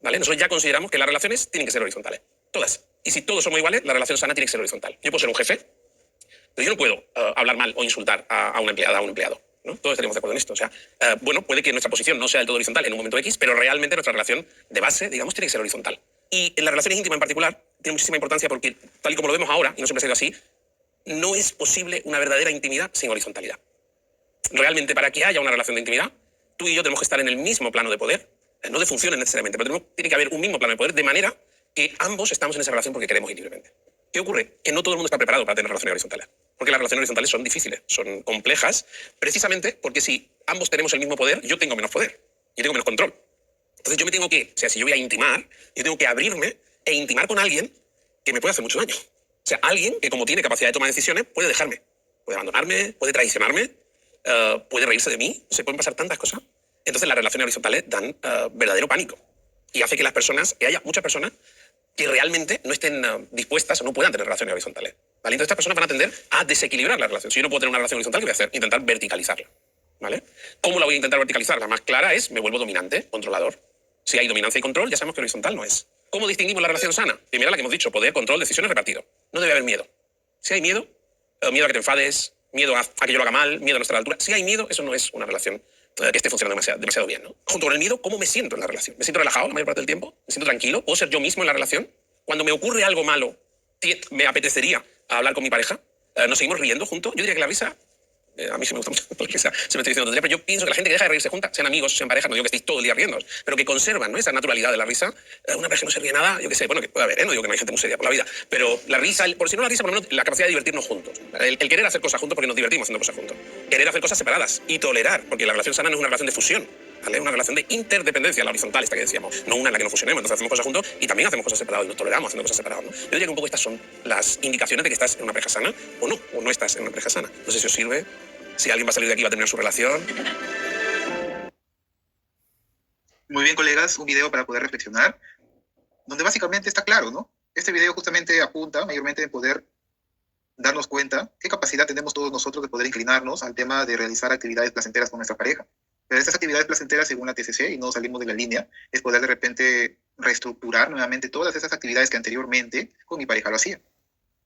¿vale? Nosotros ya consideramos que las relaciones tienen que ser horizontales. Todas. Y si todos somos iguales, la relación sana tiene que ser horizontal. Yo puedo ser un jefe, pero yo no puedo hablar mal o insultar a una empleada, a un empleado, ¿no? Todos estaríamos de acuerdo en esto. O sea, bueno, puede que nuestra posición no sea del todo horizontal en un momento X, pero realmente nuestra relación de base, digamos, tiene que ser horizontal. Y en las relaciones íntimas en particular tiene muchísima importancia porque, tal y como lo vemos ahora, y no siempre ha sido así, no es posible una verdadera intimidad sin horizontalidad. Realmente, para que haya una relación de intimidad, tú y yo tenemos que estar en el mismo plano de poder, no de funciones necesariamente, pero tiene que haber un mismo plano de poder, de manera que ambos estamos en esa relación porque queremos ir libremente. ¿Qué ocurre? Que no todo el mundo está preparado para tener relaciones horizontales. Porque las relaciones horizontales son difíciles, son complejas, precisamente porque si ambos tenemos el mismo poder, yo tengo menos poder, yo tengo menos control. Entonces yo me tengo que, o sea, si yo voy a intimar, yo tengo que abrirme e intimar con alguien que me puede hacer mucho daño. O sea, alguien que como tiene capacidad de tomar decisiones puede dejarme, puede abandonarme, puede traicionarme, puede reírse de mí, se pueden pasar tantas cosas. Entonces las relaciones horizontales dan verdadero pánico y hace que las personas, que haya muchas personas que realmente no estén dispuestas o no puedan tener relaciones horizontales. ¿Vale? Entonces estas personas van a tender a desequilibrar la relación. Si yo no puedo tener una relación horizontal, ¿qué voy a hacer? Intentar verticalizarla. ¿Vale? ¿Cómo la voy a intentar verticalizar? La más clara es, me vuelvo dominante, controlador. Si hay dominancia y control, ya sabemos que horizontal no es. ¿Cómo distinguimos la relación sana? Primero la que hemos dicho, poder, control, decisiones, repartido. No debe haber miedo. Si hay miedo, miedo a que te enfades, miedo a que yo lo haga mal, miedo a no estar a la altura. Si hay miedo, eso no es una relación que esté funcionando demasiado bien, ¿no? Junto con el miedo, ¿cómo me siento en la relación? ¿Me siento relajado la mayor parte del tiempo? ¿Me siento tranquilo? ¿Puedo ser yo mismo en la relación? Cuando me ocurre algo malo, ¿me apetecería hablar con mi pareja? ¿Nos seguimos riendo juntos? Yo diría que la risa, a mí sí me gusta mucho porque se me estoy diciendo tontería, pero yo pienso que la gente que deja de reírse junta, sean amigos, sean parejas, no digo que estéis todo el día riéndoos, pero que conservan, ¿no?, esa naturalidad de la risa. Una pareja que no se ríe nada, yo qué sé, bueno, que puede haber, no digo que no hay gente muy seria por la vida, pero la risa, por si no la risa, por lo menos la capacidad de divertirnos juntos. El querer hacer cosas juntos porque nos divertimos haciendo cosas juntos. Querer hacer cosas separadas y tolerar, porque la relación sana no es una relación de fusión, ¿vale? Es una relación de interdependencia, la horizontal esta que decíamos, no una en la que nos fusionemos. Entonces hacemos cosas juntos y también hacemos cosas separadas y nos toleramos haciendo cosas separadas, ¿no? Yo diría que un poco estas son las indicaciones de que estás en una pareja sana o no estás en una pareja sana. No sé si os sirve. Si alguien va a salir de aquí va a terminar su relación. Muy bien, colegas, un video para poder reflexionar, donde básicamente está claro, ¿no? Este video justamente apunta mayormente en poder darnos cuenta qué capacidad tenemos todos nosotros de poder inclinarnos al tema de realizar actividades placenteras con nuestra pareja. Pero estas actividades placenteras, según la TCC, y no salimos de la línea, es poder de repente reestructurar nuevamente todas esas actividades que anteriormente con mi pareja lo hacía.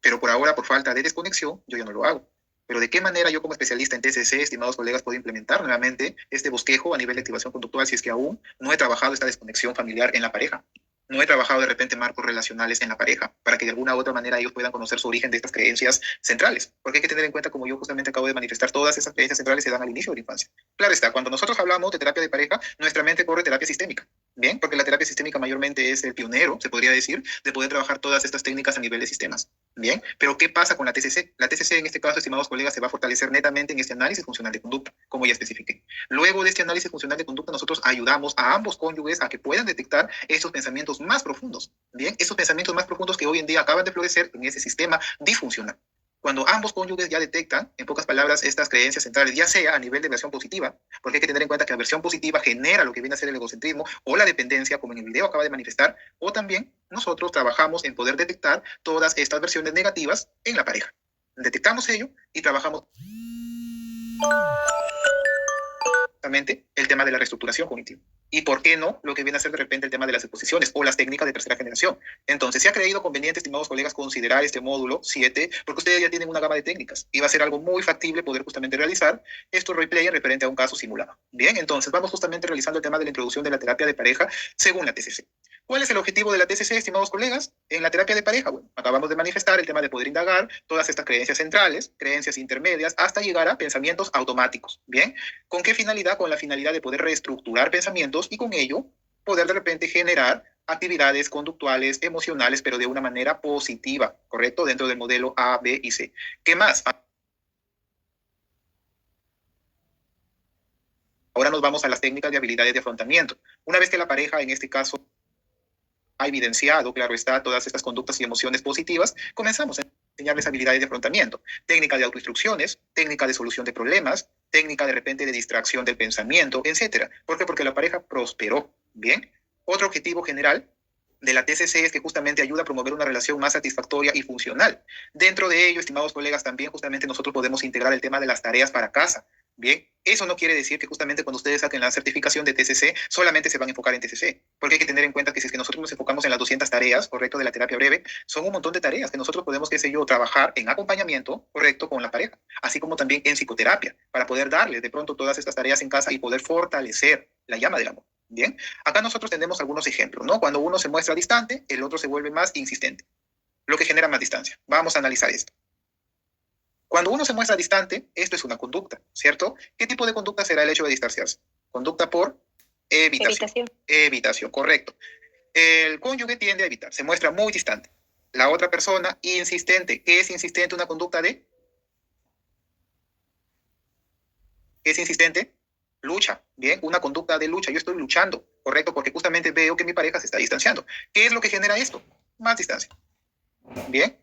Pero por ahora, por falta de desconexión, yo ya no lo hago. Pero ¿de qué manera yo como especialista en TCC, estimados colegas, puedo implementar nuevamente este bosquejo a nivel de activación conductual si es que aún no he trabajado esta desconexión familiar en la pareja? No he trabajado de repente marcos relacionales en la pareja para que de alguna u otra manera ellos puedan conocer su origen de estas creencias centrales. Porque hay que tener en cuenta, como yo justamente acabo de manifestar, todas esas creencias centrales se dan al inicio de la infancia. Claro está, cuando nosotros hablamos de terapia de pareja, nuestra mente corre terapia sistémica. Bien, porque la terapia sistémica mayormente es el pionero, se podría decir, de poder trabajar todas estas técnicas a nivel de sistemas. Bien, pero ¿qué pasa con la TCC? La TCC en este caso, estimados colegas, se va a fortalecer netamente en este análisis funcional de conducta, como ya especifiqué. Luego de este análisis funcional de conducta, nosotros ayudamos a ambos cónyuges a que puedan detectar estos pensamientos más profundos. Bien, esos pensamientos más profundos que hoy en día acaban de florecer en ese sistema disfuncional. Cuando ambos cónyuges ya detectan, en pocas palabras, estas creencias centrales, ya sea a nivel de versión positiva, porque hay que tener en cuenta que la versión positiva genera lo que viene a ser el egocentrismo o la dependencia, como en el video acaba de manifestar, o también nosotros trabajamos en poder detectar todas estas versiones negativas en la pareja. Detectamos ello y trabajamos el tema de la reestructuración cognitiva. Y por qué no lo que viene a ser de repente el tema de las exposiciones o las técnicas de tercera generación. Entonces, se ha creído conveniente, estimados colegas, considerar este módulo 7, porque ustedes ya tienen una gama de técnicas y va a ser algo muy factible poder justamente realizar estos replay referente a un caso simulado. Bien, entonces vamos justamente realizando el tema de la introducción de la terapia de pareja según la TCC. ¿Cuál es el objetivo de la TCC, estimados colegas? En la terapia de pareja, bueno, acabamos de manifestar el tema de poder indagar todas estas creencias centrales, creencias intermedias, hasta llegar a pensamientos automáticos. Bien, ¿con qué finalidad? Con la finalidad de poder reestructurar pensamientos y con ello poder de repente generar actividades conductuales, emocionales, pero de una manera positiva, ¿correcto? Dentro del modelo A, B y C. ¿Qué más? Ahora nos vamos a las técnicas de habilidades de afrontamiento. Una vez que la pareja, en este caso, ha evidenciado, claro está, todas estas conductas y emociones positivas, comenzamos a enseñarles habilidades de afrontamiento, técnica de autoinstrucciones, técnica de solución de problemas, técnica de repente de distracción del pensamiento, etc. ¿Por qué? Porque la pareja prosperó. Bien. Otro objetivo general de la TCC es que justamente ayuda a promover una relación más satisfactoria y funcional. Dentro de ello, estimados colegas, también justamente nosotros podemos integrar el tema de las tareas para casa. Bien, eso no quiere decir que justamente cuando ustedes saquen la certificación de TCC, solamente se van a enfocar en TCC, porque hay que tener en cuenta que si es que nosotros nos enfocamos en las 200 tareas, correcto, de la terapia breve, son un montón de tareas que nosotros podemos, qué sé yo, trabajar en acompañamiento, correcto, con la pareja, así como también en psicoterapia, para poder darle de pronto todas estas tareas en casa y poder fortalecer la llama del amor. Bien, acá nosotros tenemos algunos ejemplos, ¿no? Cuando uno se muestra distante, el otro se vuelve más insistente, lo que genera más distancia. Vamos a analizar esto. Cuando uno se muestra distante, esto es una conducta, ¿cierto? ¿Qué tipo de conducta será el hecho de distanciarse? Conducta por evitación. Evitación, correcto. El cónyuge tiende a evitar, se muestra muy distante. La otra persona, insistente. ¿Qué es insistente? Una conducta de... ¿Qué es insistente? Lucha, bien, una conducta de lucha. Yo estoy luchando, correcto, porque justamente veo que mi pareja se está distanciando. ¿Qué es lo que genera esto? Más distancia. Bien.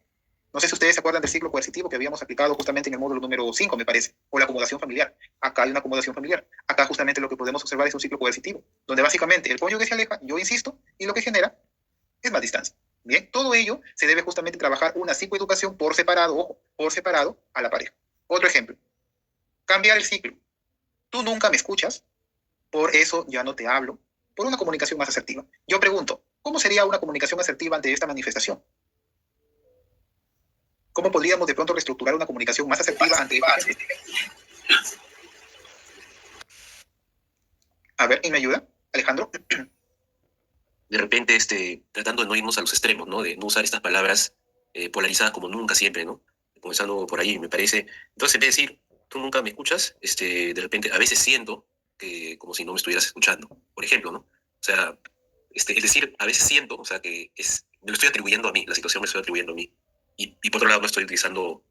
No sé si ustedes se acuerdan del ciclo coercitivo que habíamos aplicado justamente en el módulo número 5, me parece, o la acomodación familiar. Acá hay una acomodación familiar. Acá justamente lo que podemos observar es un ciclo coercitivo, donde básicamente el cónyuge se aleja, yo insisto, y lo que genera es más distancia. Bien, todo ello se debe justamente trabajar una psicoeducación por separado, ojo, por separado a la pareja. Otro ejemplo, cambiar el ciclo. Tú nunca me escuchas, por eso ya no te hablo, por una comunicación más asertiva. Yo pregunto, ¿cómo sería una comunicación asertiva ante esta manifestación? ¿Cómo podríamos de pronto reestructurar una comunicación más asertiva ante esta? A ver, ¿quién me ayuda? Alejandro. De repente, tratando de no irnos a los extremos, ¿no? De no usar estas palabras polarizadas como nunca siempre, ¿no? Comenzando por ahí, me parece. Entonces, en vez de decir, tú nunca me escuchas, de repente, a veces siento que como si no me estuvieras escuchando, por ejemplo, ¿no? O sea, es decir, a veces siento, o sea, me lo estoy atribuyendo a mí, la situación me lo estoy atribuyendo a mí. Y por otro lado, no estoy utilizando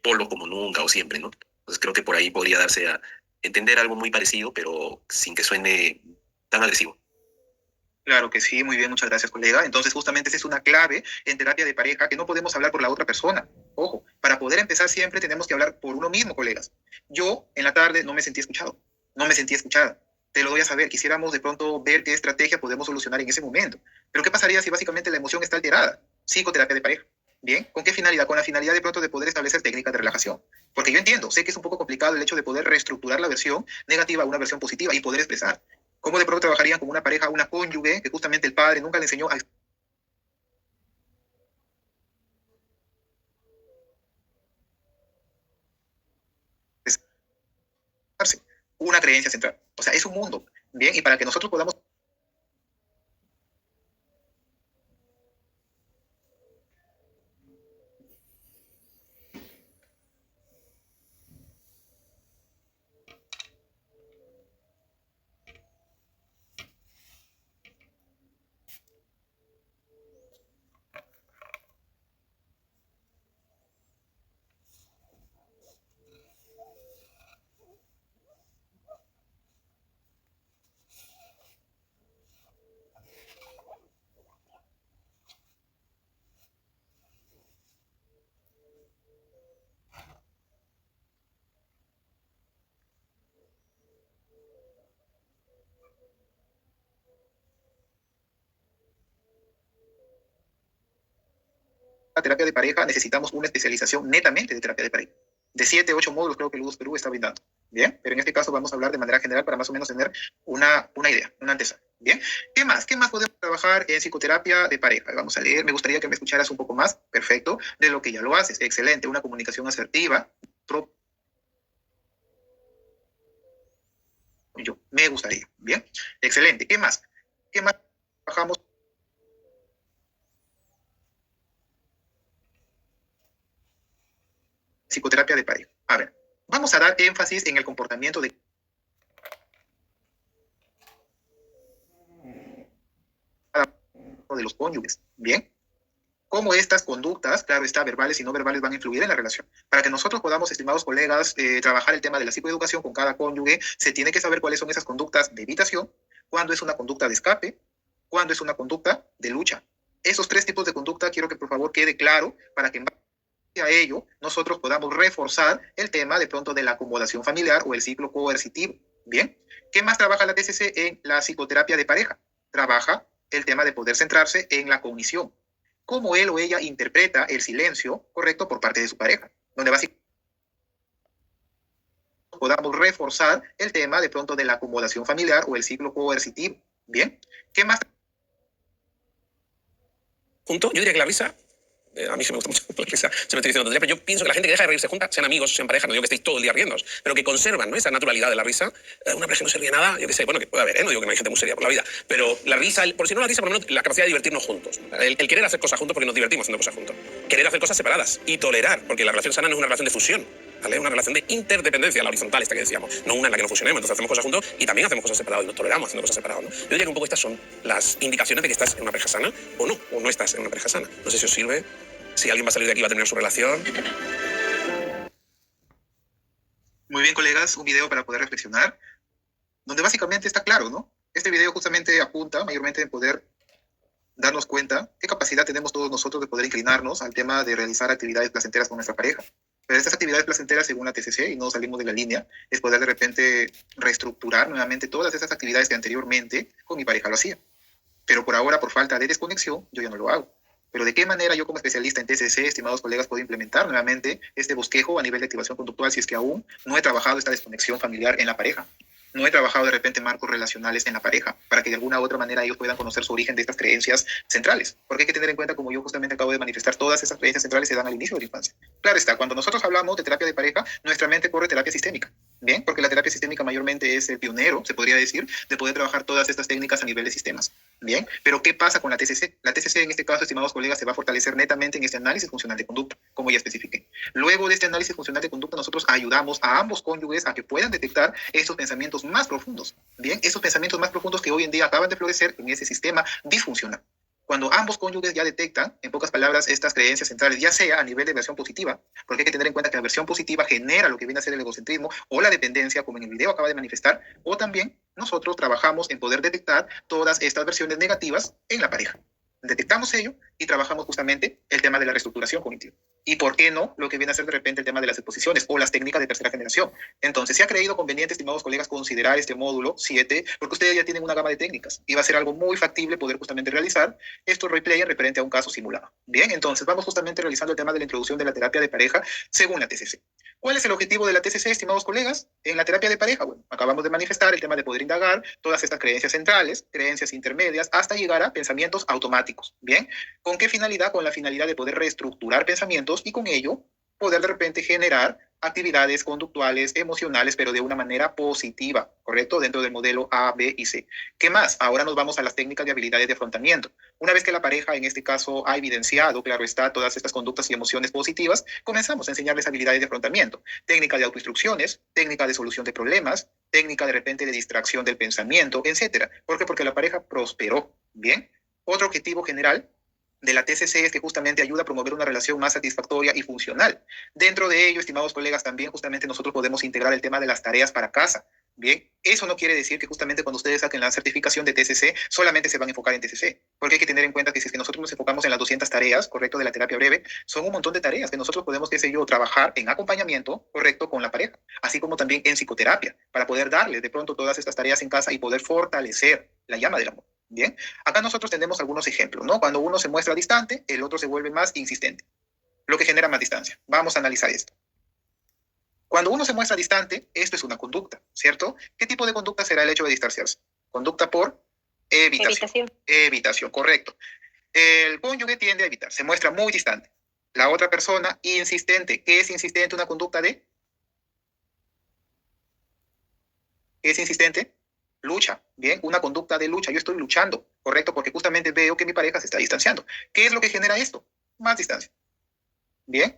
polo como nunca o siempre, ¿no? Entonces creo que por ahí podría darse a entender algo muy parecido, pero sin que suene tan agresivo. Claro que sí, muy bien, muchas gracias, colega. Entonces, justamente esa es una clave en terapia de pareja, que no podemos hablar por la otra persona. Ojo, para poder empezar siempre tenemos que hablar por uno mismo, colegas. Yo, en la tarde, no me sentí escuchado, no me sentí escuchada. Te lo doy a saber, quisiéramos de pronto ver qué estrategia podemos solucionar en ese momento. Pero ¿qué pasaría si básicamente la emoción está alterada? Psicoterapia de pareja. Bien, ¿con qué finalidad? Con la finalidad de pronto de poder establecer técnicas de relajación. Porque yo entiendo, sé que es un poco complicado el hecho de poder reestructurar la versión negativa a una versión positiva y poder expresar. ¿Cómo de pronto trabajarían como una pareja, una cónyuge, que justamente el padre nunca le enseñó a expresarse? Una creencia central. O sea, es un mundo. Bien, y para que nosotros podamos la terapia de pareja, necesitamos una especialización netamente de terapia de pareja. De 7, 8 módulos creo que Ludus Perú está brindando. Bien, pero en este caso vamos a hablar de manera general para más o menos tener una idea, una antesala. Bien, ¿qué más? ¿Qué más podemos trabajar en psicoterapia de pareja? Vamos a leer, me gustaría que me escucharas un poco más, perfecto, de lo que ya lo haces. Excelente, una comunicación asertiva. Yo, me gustaría. Bien, excelente. ¿Qué más? ¿Qué más trabajamos? Psicoterapia de pareja. A ver, vamos a dar énfasis en el comportamiento de cada uno de los cónyuges. Bien, cómo estas conductas, claro está, verbales y no verbales, van a influir en la relación. Para que nosotros podamos, estimados colegas, trabajar el tema de la psicoeducación con cada cónyuge, se tiene que saber cuáles son esas conductas de evitación, cuándo es una conducta de escape, cuándo es una conducta de lucha. Esos 3 tipos de conducta quiero que por favor quede claro para que en base a ello nosotros podamos reforzar el tema de pronto de la acomodación familiar o el ciclo coercitivo. Bien, ¿qué más trabaja la TCC en la psicoterapia de pareja? Trabaja el tema de poder centrarse en la cognición, cómo él o ella interpreta el silencio correcto por parte de su pareja, donde básicamente podamos reforzar el tema de pronto de la acomodación familiar o el ciclo coercitivo. Bien, ¿qué más? Junto, yo diría que la risa, a mí sí me gusta mucho la risa, se me estoy diciendo tontería, pero yo pienso que la gente que deja de reírse junta, sean amigos, sean pareja, no digo que estéis todo el día riéndoos, pero que conservan, ¿no?, esa naturalidad de la risa. Una pareja que no se ríe nada, yo qué sé, bueno, que puede haber, no digo que no hay gente muy seria por la vida, pero la risa, por si no la risa, por lo menos la capacidad de divertirnos juntos. El querer hacer cosas juntos porque nos divertimos haciendo cosas juntos. Querer hacer cosas separadas y tolerar, porque la relación sana no es una relación de fusión, ¿vale? Es una relación de interdependencia, la horizontal esta que decíamos, no una en la que nos fusionemos. Entonces hacemos cosas juntos y también hacemos cosas separadas y nos toleramos haciendo cosas separadas, ¿no? Yo diría que un poco estas son las indicaciones de que estás en una pareja sana o no estás en una pareja sana. No sé si os sirve, si alguien va a salir de aquí y va a terminar su relación. Muy bien, colegas, un video para poder reflexionar, donde básicamente está claro, ¿no? Este video justamente apunta mayormente en poder darnos cuenta qué capacidad tenemos todos nosotros de poder inclinarnos al tema de realizar actividades placenteras con nuestra pareja. Pero estas actividades placenteras, según la TCC, y no salimos de la línea, es poder de repente reestructurar nuevamente todas esas actividades que anteriormente con mi pareja lo hacía. Pero por ahora, por falta de desconexión, yo ya no lo hago. Pero ¿de qué manera yo como especialista en TCC, estimados colegas, puedo implementar nuevamente este bosquejo a nivel de activación conductual si es que aún no he trabajado esta desconexión familiar en la pareja? No he trabajado de repente marcos relacionales en la pareja para que de alguna u otra manera ellos puedan conocer su origen de estas creencias centrales. Porque hay que tener en cuenta, como yo justamente acabo de manifestar, todas esas creencias centrales se dan al inicio de la infancia. Claro está, cuando nosotros hablamos de terapia de pareja, nuestra mente corre terapia sistémica. Bien, porque la terapia sistémica mayormente es el pionero, se podría decir, de poder trabajar todas estas técnicas a nivel de sistemas. Bien, pero ¿qué pasa con la TCC? La TCC en este caso, estimados colegas, se va a fortalecer netamente en este análisis funcional de conducta, como ya especifiqué. Luego de este análisis funcional de conducta, nosotros ayudamos a ambos cónyuges a que puedan detectar estos pensamientos más profundos. Bien, esos pensamientos más profundos que hoy en día acaban de florecer en ese sistema disfuncional. Cuando ambos cónyuges ya detectan, en pocas palabras, estas creencias centrales, ya sea a nivel de versión positiva, porque hay que tener en cuenta que la versión positiva genera lo que viene a ser el egocentrismo o la dependencia, como en el video acaba de manifestar, o también nosotros trabajamos en poder detectar todas estas versiones negativas en la pareja. Detectamos ello y trabajamos justamente el tema de la reestructuración cognitiva. Y por qué no lo que viene a ser de repente el tema de las exposiciones o las técnicas de tercera generación. Entonces, se ha creído conveniente, estimados colegas, considerar este módulo 7, porque ustedes ya tienen una gama de técnicas y va a ser algo muy factible poder justamente realizar estos replay referente a un caso simulado. Bien, entonces vamos justamente realizando el tema de la introducción de la terapia de pareja según la TCC. ¿Cuál es el objetivo de la TCC, estimados colegas? En la terapia de pareja, bueno, acabamos de manifestar el tema de poder indagar todas estas creencias centrales, creencias intermedias, hasta llegar a pensamientos automáticos. Bien, ¿con qué finalidad? Con la finalidad de poder reestructurar pensamientos y con ello poder de repente generar actividades conductuales, emocionales, pero de una manera positiva, ¿correcto? Dentro del modelo A, B y C. ¿Qué más? Ahora nos vamos a las técnicas de habilidades de afrontamiento. Una vez que la pareja, en este caso, ha evidenciado, claro está, todas estas conductas y emociones positivas, comenzamos a enseñarles habilidades de afrontamiento, técnica de autoinstrucciones, técnica de solución de problemas, técnica de repente de distracción del pensamiento, etcétera. ¿Por qué? Porque la pareja prosperó. Bien. Otro objetivo general de la TCC es que justamente ayuda a promover una relación más satisfactoria y funcional. Dentro de ello, estimados colegas, también justamente nosotros podemos integrar el tema de las tareas para casa. Bien, eso no quiere decir que justamente cuando ustedes saquen la certificación de TCC, solamente se van a enfocar en TCC, porque hay que tener en cuenta que si es que nosotros nos enfocamos en las 200 tareas, correcto, de la terapia breve, son un montón de tareas que nosotros podemos, qué sé yo, trabajar en acompañamiento, correcto, con la pareja, así como también en psicoterapia, para poder darle de pronto todas estas tareas en casa y poder fortalecer la llama del amor. Bien, acá nosotros tenemos algunos ejemplos, ¿no? Cuando uno se muestra distante, el otro se vuelve más insistente, lo que genera más distancia. Vamos a analizar esto. Cuando uno se muestra distante, esto es una conducta, ¿cierto? ¿Qué tipo de conducta será el hecho de distanciarse? Conducta por evitación. Evitación, correcto. El cónyuge tiende a evitar, se muestra muy distante. La otra persona, insistente. ¿Qué es insistente? Una conducta de... ¿Qué es insistente? Lucha, bien, una conducta de lucha. Yo estoy luchando, correcto, porque justamente veo que mi pareja se está distanciando. ¿Qué es lo que genera esto? Más distancia. Bien,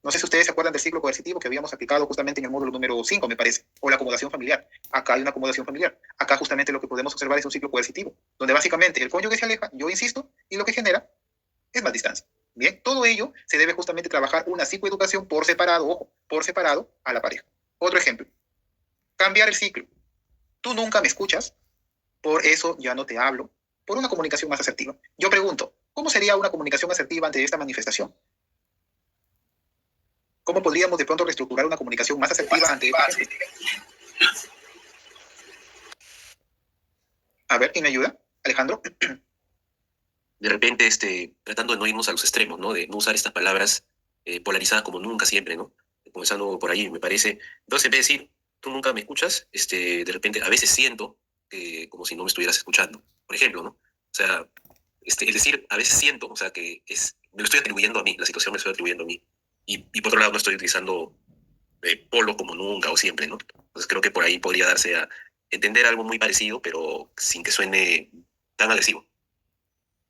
no sé si ustedes se acuerdan del ciclo coercitivo que habíamos aplicado justamente en el módulo número 5, me parece, o la acomodación familiar. Acá hay una acomodación familiar. Acá justamente lo que podemos observar es un ciclo coercitivo, donde básicamente el cónyuge se aleja, yo insisto, y lo que genera es más distancia. Bien, todo ello se debe justamente trabajar una psicoeducación por separado, ojo, por separado a la pareja. Otro ejemplo, cambiar el ciclo. Tú nunca me escuchas, por eso ya no te hablo, por una comunicación más asertiva. Yo pregunto, ¿cómo sería una comunicación asertiva ante esta manifestación? ¿Cómo podríamos de pronto reestructurar una comunicación más asertiva ante esta? A ver, ¿quién me ayuda? Alejandro. De repente, tratando de no irnos a los extremos, ¿no? De no usar estas palabras polarizadas como nunca siempre, ¿no? Comenzando por ahí, me parece. Entonces, en vez de decir, tú nunca me escuchas, de repente, a veces siento como si no me estuvieras escuchando, por ejemplo, ¿no? O sea, es decir, a veces siento, o sea, que me lo estoy atribuyendo a mí, la situación me lo estoy atribuyendo a mí. Y por otro lado, no estoy utilizando polo como nunca o siempre, ¿no? Entonces creo que por ahí podría darse a entender algo muy parecido, pero sin que suene tan agresivo.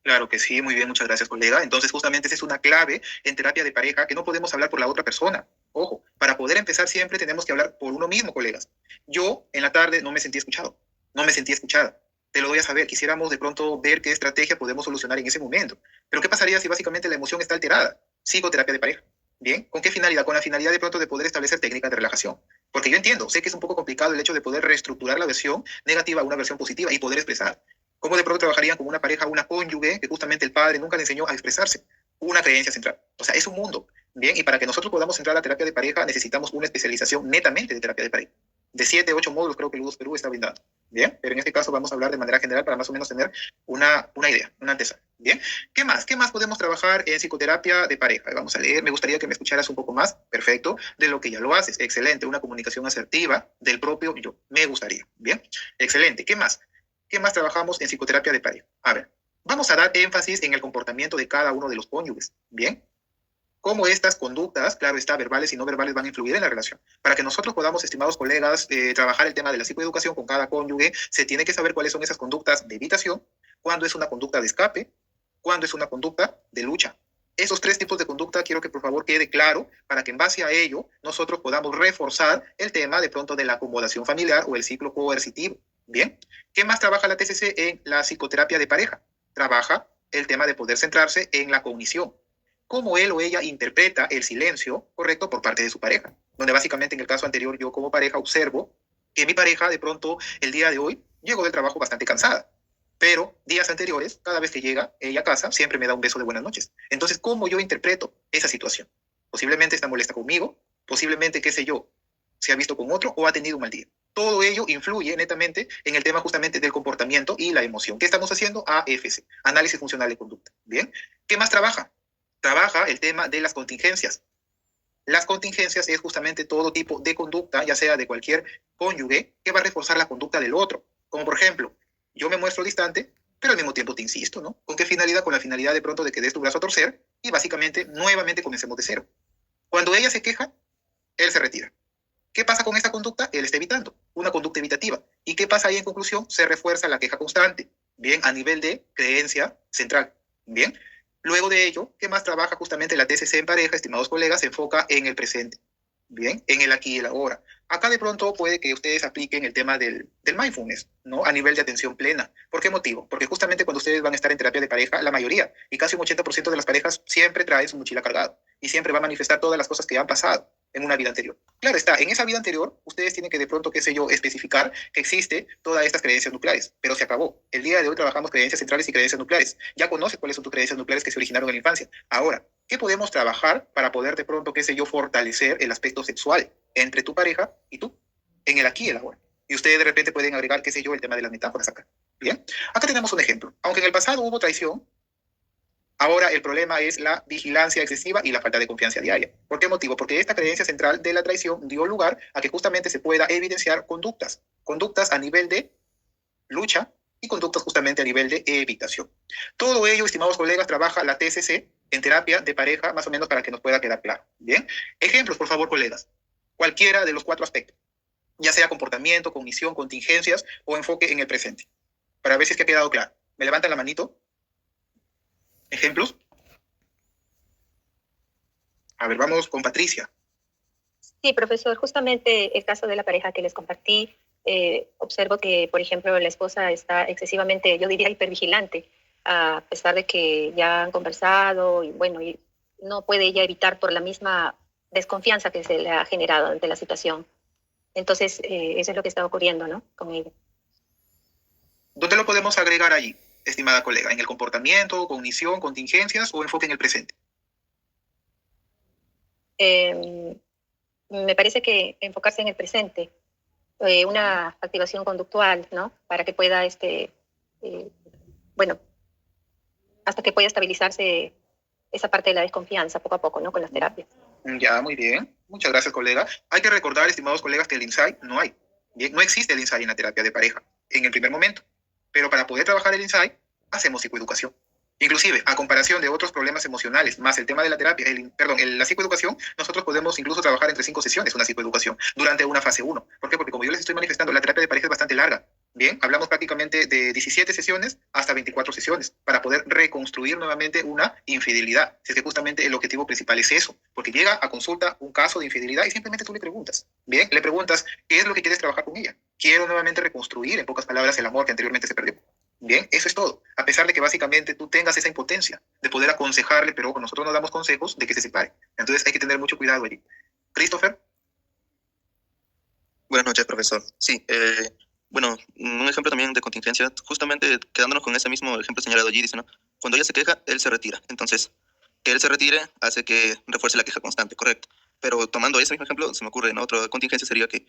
Claro que sí, muy bien, muchas gracias, colega. Entonces, justamente esa es una clave en terapia de pareja, que no podemos hablar por la otra persona. Ojo, para poder empezar siempre tenemos que hablar por uno mismo, colegas. Yo, en la tarde, no me sentí escuchado, no me sentí escuchada. Te lo doy a saber, quisiéramos de pronto ver qué estrategia podemos solucionar en ese momento. Pero ¿qué pasaría si básicamente la emoción está alterada? Psicoterapia de pareja. Bien, ¿con qué finalidad? Con la finalidad de pronto de poder establecer técnicas de relajación. Porque yo entiendo, sé que es un poco complicado el hecho de poder reestructurar la versión negativa a una versión positiva y poder expresar. ¿Cómo de pronto trabajarían con una pareja, una cónyuge, que justamente el padre nunca le enseñó a expresarse? Una creencia central. O sea, es un mundo. Bien, y para que nosotros podamos entrar a la terapia de pareja necesitamos una especialización netamente de terapia de pareja. De 7, 8 módulos creo que Ludus Perú está brindando. Bien, pero en este caso vamos a hablar de manera general para más o menos tener una idea, una antesala. Bien, ¿qué más? ¿Qué más podemos trabajar en psicoterapia de pareja? Vamos a leer, me gustaría que me escucharas un poco más, perfecto, de lo que ya lo haces. Excelente, una comunicación asertiva del propio yo. Me gustaría. Bien, excelente. ¿Qué más? ¿Qué más trabajamos en psicoterapia de pareja? A ver, vamos a dar énfasis en el comportamiento de cada uno de los cónyuges. Bien, cómo estas conductas, claro está, verbales y no verbales, van a influir en la relación. Para que nosotros podamos, estimados colegas, trabajar el tema de la psicoeducación con cada cónyuge, se tiene que saber cuáles son esas conductas de evitación, cuándo es una conducta de escape, cuándo es una conducta de lucha. Esos 3 tipos de conducta quiero que por favor quede claro para que en base a ello nosotros podamos reforzar el tema de pronto de la acomodación familiar o el ciclo coercitivo. Bien, ¿qué más trabaja la TCC en la psicoterapia de pareja? Trabaja el tema de poder centrarse en la cognición. Cómo él o ella interpreta el silencio correcto por parte de su pareja. Donde básicamente en el caso anterior yo como pareja observo que mi pareja de pronto el día de hoy llegó del trabajo bastante cansada. Pero días anteriores, cada vez que llega ella a casa, siempre me da un beso de buenas noches. Entonces, ¿cómo yo interpreto esa situación? Posiblemente está molesta conmigo, posiblemente, qué sé yo, se ha visto con otro o ha tenido un mal día. Todo ello influye netamente en el tema justamente del comportamiento y la emoción. ¿Qué estamos haciendo? AFC, análisis funcional de conducta. Bien, ¿qué más trabaja? Trabaja el tema de las contingencias. Las contingencias es justamente todo tipo de conducta, ya sea de cualquier cónyuge, que va a reforzar la conducta del otro. Como por ejemplo, yo me muestro distante, pero al mismo tiempo te insisto, ¿no? ¿Con qué finalidad? Con la finalidad de pronto de que des tu brazo a torcer y básicamente nuevamente comencemos de cero. Cuando ella se queja, él se retira. ¿Qué pasa con esta conducta? Él está evitando, una conducta evitativa. ¿Y qué pasa ahí en conclusión? Se refuerza la queja constante, bien, a nivel de creencia central, bien. Luego de ello, ¿qué más trabaja justamente la TCC en pareja, estimados colegas? Se enfoca en el presente, bien, en el aquí y el ahora. Acá de pronto puede que ustedes apliquen el tema del mindfulness, ¿no? A nivel de atención plena. ¿Por qué motivo? Porque justamente cuando ustedes van a estar en terapia de pareja, la mayoría, y casi un 80% de las parejas, siempre trae su mochila cargada y siempre va a manifestar todas las cosas que han pasado en una vida anterior. Claro está, en esa vida anterior, ustedes tienen que de pronto, qué sé yo, especificar que existe todas estas creencias nucleares, pero se acabó. El día de hoy trabajamos creencias centrales y creencias nucleares. Ya conoces cuáles son tus creencias nucleares que se originaron en la infancia. Ahora, ¿qué podemos trabajar para poder de pronto, qué sé yo, fortalecer el aspecto sexual entre tu pareja y tú? En el aquí y el ahora. Y ustedes de repente pueden agregar, qué sé yo, el tema de las metáforas acá. Bien, acá tenemos un ejemplo. Aunque en el pasado hubo traición, ahora el problema es la vigilancia excesiva y la falta de confianza diaria. ¿Por qué motivo? Porque esta creencia central de la traición dio lugar a que justamente se pueda evidenciar conductas a nivel de lucha y conductas justamente a nivel de evitación. Todo ello, estimados colegas, trabaja la TCC en terapia de pareja, más o menos para que nos pueda quedar claro. Bien, ejemplos, por favor, colegas. Cualquiera de los 4 aspectos, ya sea comportamiento, cognición, contingencias o enfoque en el presente. Para ver si es que ha quedado claro. ¿Me levantan la manito? ¿Ejemplos? A ver, vamos con Patricia. Sí, profesor, justamente el caso de la pareja que les compartí, observo que, por ejemplo, la esposa está excesivamente, yo diría, hipervigilante, a pesar de que ya han conversado y bueno, y no puede ella evitar por la misma desconfianza que se le ha generado ante la situación. Entonces, eso es lo que está ocurriendo, ¿no? Con ella. ¿Dónde lo podemos agregar allí, estimada colega? ¿En el comportamiento, cognición, contingencias o enfoque en el presente? Me parece que enfocarse en el presente, una activación conductual, ¿no? Para que pueda, bueno, hasta que pueda estabilizarse esa parte de la desconfianza poco a poco, ¿no? Con las terapias. Ya, muy bien. Muchas gracias, colega. Hay que recordar, estimados colegas, que el insight no hay. Bien, no existe el insight en la terapia de pareja en el primer momento. Pero para poder trabajar el insight, hacemos psicoeducación. Inclusive, a comparación de otros problemas emocionales, más el tema de la terapia, la psicoeducación, nosotros podemos incluso trabajar entre 5 sesiones una psicoeducación durante una fase 1. ¿Por qué? Porque como yo les estoy manifestando, la terapia de pareja es bastante larga. Bien, hablamos prácticamente de 17 sesiones hasta 24 sesiones para poder reconstruir nuevamente una infidelidad. Si es que justamente el objetivo principal es eso, porque llega a consulta un caso de infidelidad y simplemente tú le preguntas. Bien, le preguntas, ¿qué es lo que quieres trabajar con ella? Quiero nuevamente reconstruir, en pocas palabras, el amor que anteriormente se perdió. Bien, eso es todo. A pesar de que básicamente tú tengas esa impotencia de poder aconsejarle, pero nosotros nos damos consejos de que se separe. Entonces hay que tener mucho cuidado allí. Christopher. Buenas noches, profesor. Sí, Bueno, un ejemplo también de contingencia, justamente quedándonos con ese mismo ejemplo señalado allí, dice, ¿no? Cuando ella se queja, él se retira. Entonces, que él se retire hace que refuerce la queja constante, correcto. Pero tomando ese mismo ejemplo, se me ocurre, ¿no? Otra contingencia sería que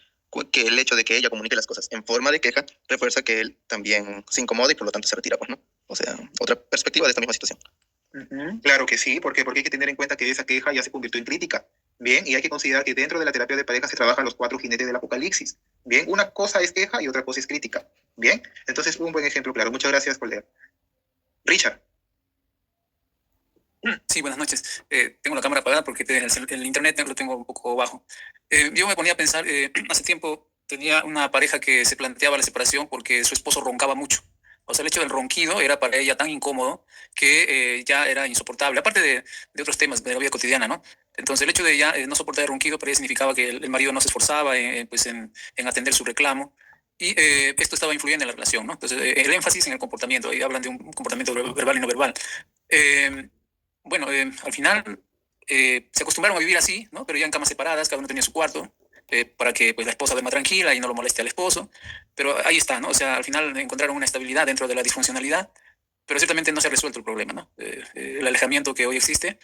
el hecho de que ella comunique las cosas en forma de queja refuerza que él también se incomoda y por lo tanto se retira, pues, ¿no? O sea, otra perspectiva de esta misma situación. Claro que sí, porque hay que tener en cuenta que esa queja ya se convirtió en crítica. Bien, y hay que considerar que dentro de la terapia de pareja se trabajan los 4 jinetes del apocalipsis. Bien, una cosa es queja y otra cosa es crítica. Bien, entonces un buen ejemplo claro. Muchas gracias, colega. Richard. Sí, buenas noches. Tengo la cámara apagada porque el internet lo tengo un poco bajo. Yo me ponía a pensar, hace tiempo tenía una pareja que se planteaba la separación porque su esposo roncaba mucho. O sea, el hecho del ronquido era para ella tan incómodo que ya era insoportable, aparte de otros temas de la vida cotidiana, ¿no? Entonces, el hecho de ya no soportar el ronquido para ella significaba que el marido no se esforzaba pues en atender su reclamo. Y esto estaba influyendo en la relación, ¿no? Entonces, el énfasis en el comportamiento, y hablan de un comportamiento verbal y no verbal. Bueno, al final se acostumbraron a vivir así, ¿no? Pero ya en camas separadas, cada uno tenía su cuarto, para que pues, la esposa duerma tranquila y no lo moleste al esposo. Pero ahí está, ¿no? O sea, al final encontraron una estabilidad dentro de la disfuncionalidad, pero ciertamente no se ha resuelto el problema, ¿no? El alejamiento que hoy existe,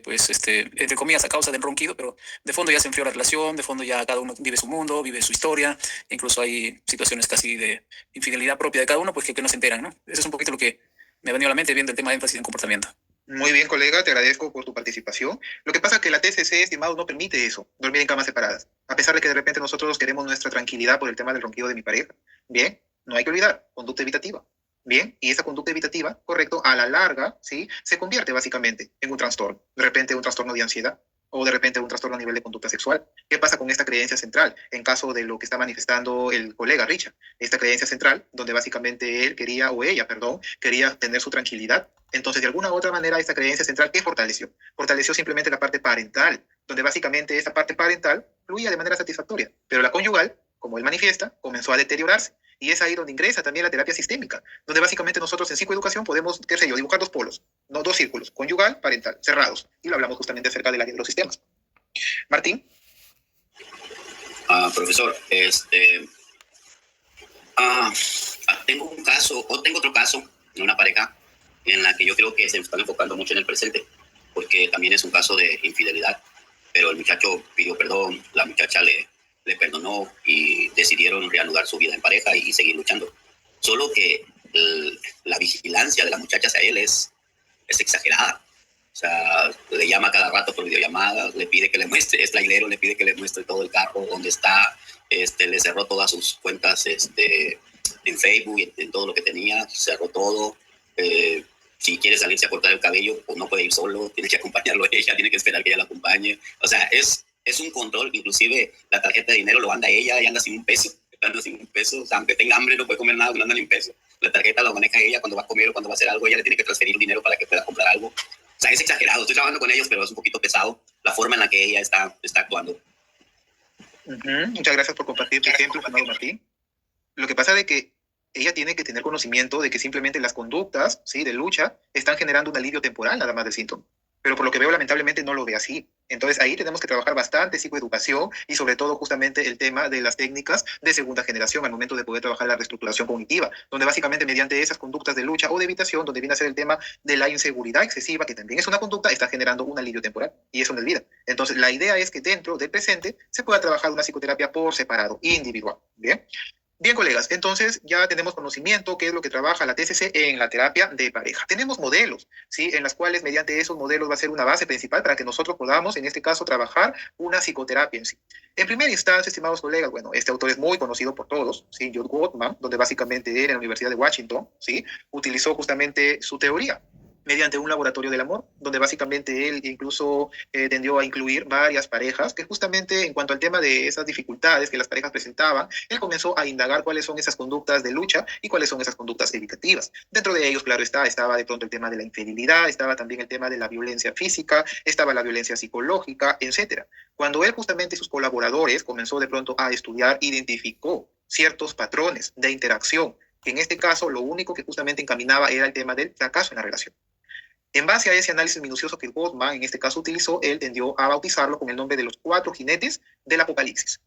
pues, entre comillas, a causa del ronquido, pero de fondo ya se enfrió la relación, de fondo ya cada uno vive su mundo, vive su historia, incluso hay situaciones casi de infidelidad propia de cada uno, pues que no se enteran, ¿no? Eso es un poquito lo que me ha venido a la mente viendo el tema de énfasis en comportamiento. Muy bien, colega, te agradezco por tu participación. Lo que pasa es que la TCC, estimado, no permite eso, dormir en camas separadas. A pesar de que de repente nosotros queremos nuestra tranquilidad por el tema del ronquido de mi pareja. Bien, no hay que olvidar, conducta evitativa. Bien, y esa conducta evitativa, correcto, a la larga, ¿sí? Se convierte básicamente en un trastorno. De repente un trastorno de ansiedad o de repente un trastorno a nivel de conducta sexual. ¿Qué pasa con esta creencia central? En caso de lo que está manifestando el colega Richard, esta creencia central, donde básicamente él quería, o ella, perdón, quería tener su tranquilidad. Entonces, de alguna u otra manera, esta creencia central, ¿qué fortaleció? Fortaleció simplemente la parte parental, donde básicamente esa parte parental fluía de manera satisfactoria, pero la conyugal, como él manifiesta, comenzó a deteriorarse. Y es ahí donde ingresa también la terapia sistémica, donde básicamente nosotros en psicoeducación podemos, qué sé yo, dibujar 2 polos, no 2 círculos, conyugal, parental, cerrados. Y lo hablamos justamente acerca del área de los sistemas. Martín. Profesor, tengo otro caso de una pareja en la que yo creo que se están enfocando mucho en el presente, porque también es un caso de infidelidad, pero el muchacho pidió perdón, la muchacha le perdonó y decidieron reanudar su vida en pareja y seguir luchando. Solo que la vigilancia de la muchacha hacia él es exagerada. O sea, le llama cada rato por videollamada, le pide que le muestre, es trailero, le pide que le muestre todo el carro, donde está, le cerró todas sus cuentas en Facebook, en todo lo que tenía, cerró todo. Si quiere salirse a cortar el cabello, pues no puede ir solo, tiene que acompañarlo a ella, tiene que esperar que ella la acompañe. O sea, es un control, inclusive la tarjeta de dinero lo anda ella y anda sin un peso. O sea, aunque tenga hambre no puede comer nada, no anda ni un peso. La tarjeta lo maneja ella cuando va a comer o cuando va a hacer algo, ella le tiene que transferir un dinero para que pueda comprar algo. O sea, es exagerado. Estoy trabajando con ellos, pero es un poquito pesado la forma en la que ella está actuando. Muchas gracias por compartir tu ejemplo, estimado Martín. Lo que pasa es que ella tiene que tener conocimiento de que simplemente las conductas, ¿sí?, de lucha están generando un alivio temporal nada más del síntoma. Pero por lo que veo, lamentablemente no lo ve así. Entonces ahí tenemos que trabajar bastante psicoeducación y sobre todo justamente el tema de las técnicas de segunda generación al momento de poder trabajar la reestructuración cognitiva, donde básicamente mediante esas conductas de lucha o de evitación, donde viene a ser el tema de la inseguridad excesiva, que también es una conducta, está generando un alivio temporal y eso no olvida. Entonces la idea es que dentro del presente se pueda trabajar una psicoterapia por separado, individual. Bien. Bien, colegas, entonces ya tenemos conocimiento qué es lo que trabaja la TCC en la terapia de pareja. Tenemos modelos, ¿sí?, en las cuales mediante esos modelos va a ser una base principal para que nosotros podamos, en este caso, trabajar una psicoterapia en sí. En primera instancia, estimados colegas, bueno, este autor es muy conocido por todos, ¿sí?, John Gottman, donde básicamente él en la Universidad de Washington, ¿sí?, utilizó justamente su teoría mediante un laboratorio del amor, donde básicamente él incluso tendió a incluir varias parejas, que justamente en cuanto al tema de esas dificultades que las parejas presentaban, él comenzó a indagar cuáles son esas conductas de lucha y cuáles son esas conductas evitativas. Dentro de ellos, claro estaba de pronto el tema de la infidelidad, estaba también el tema de la violencia física, estaba la violencia psicológica, etc. Cuando él justamente y sus colaboradores comenzó de pronto a estudiar, identificó ciertos patrones de interacción, que en este caso lo único que justamente encaminaba era el tema del fracaso en la relación. En base a ese análisis minucioso que Gottman en este caso utilizó, él tendió a bautizarlo con el nombre de los 4 jinetes del apocalipsis.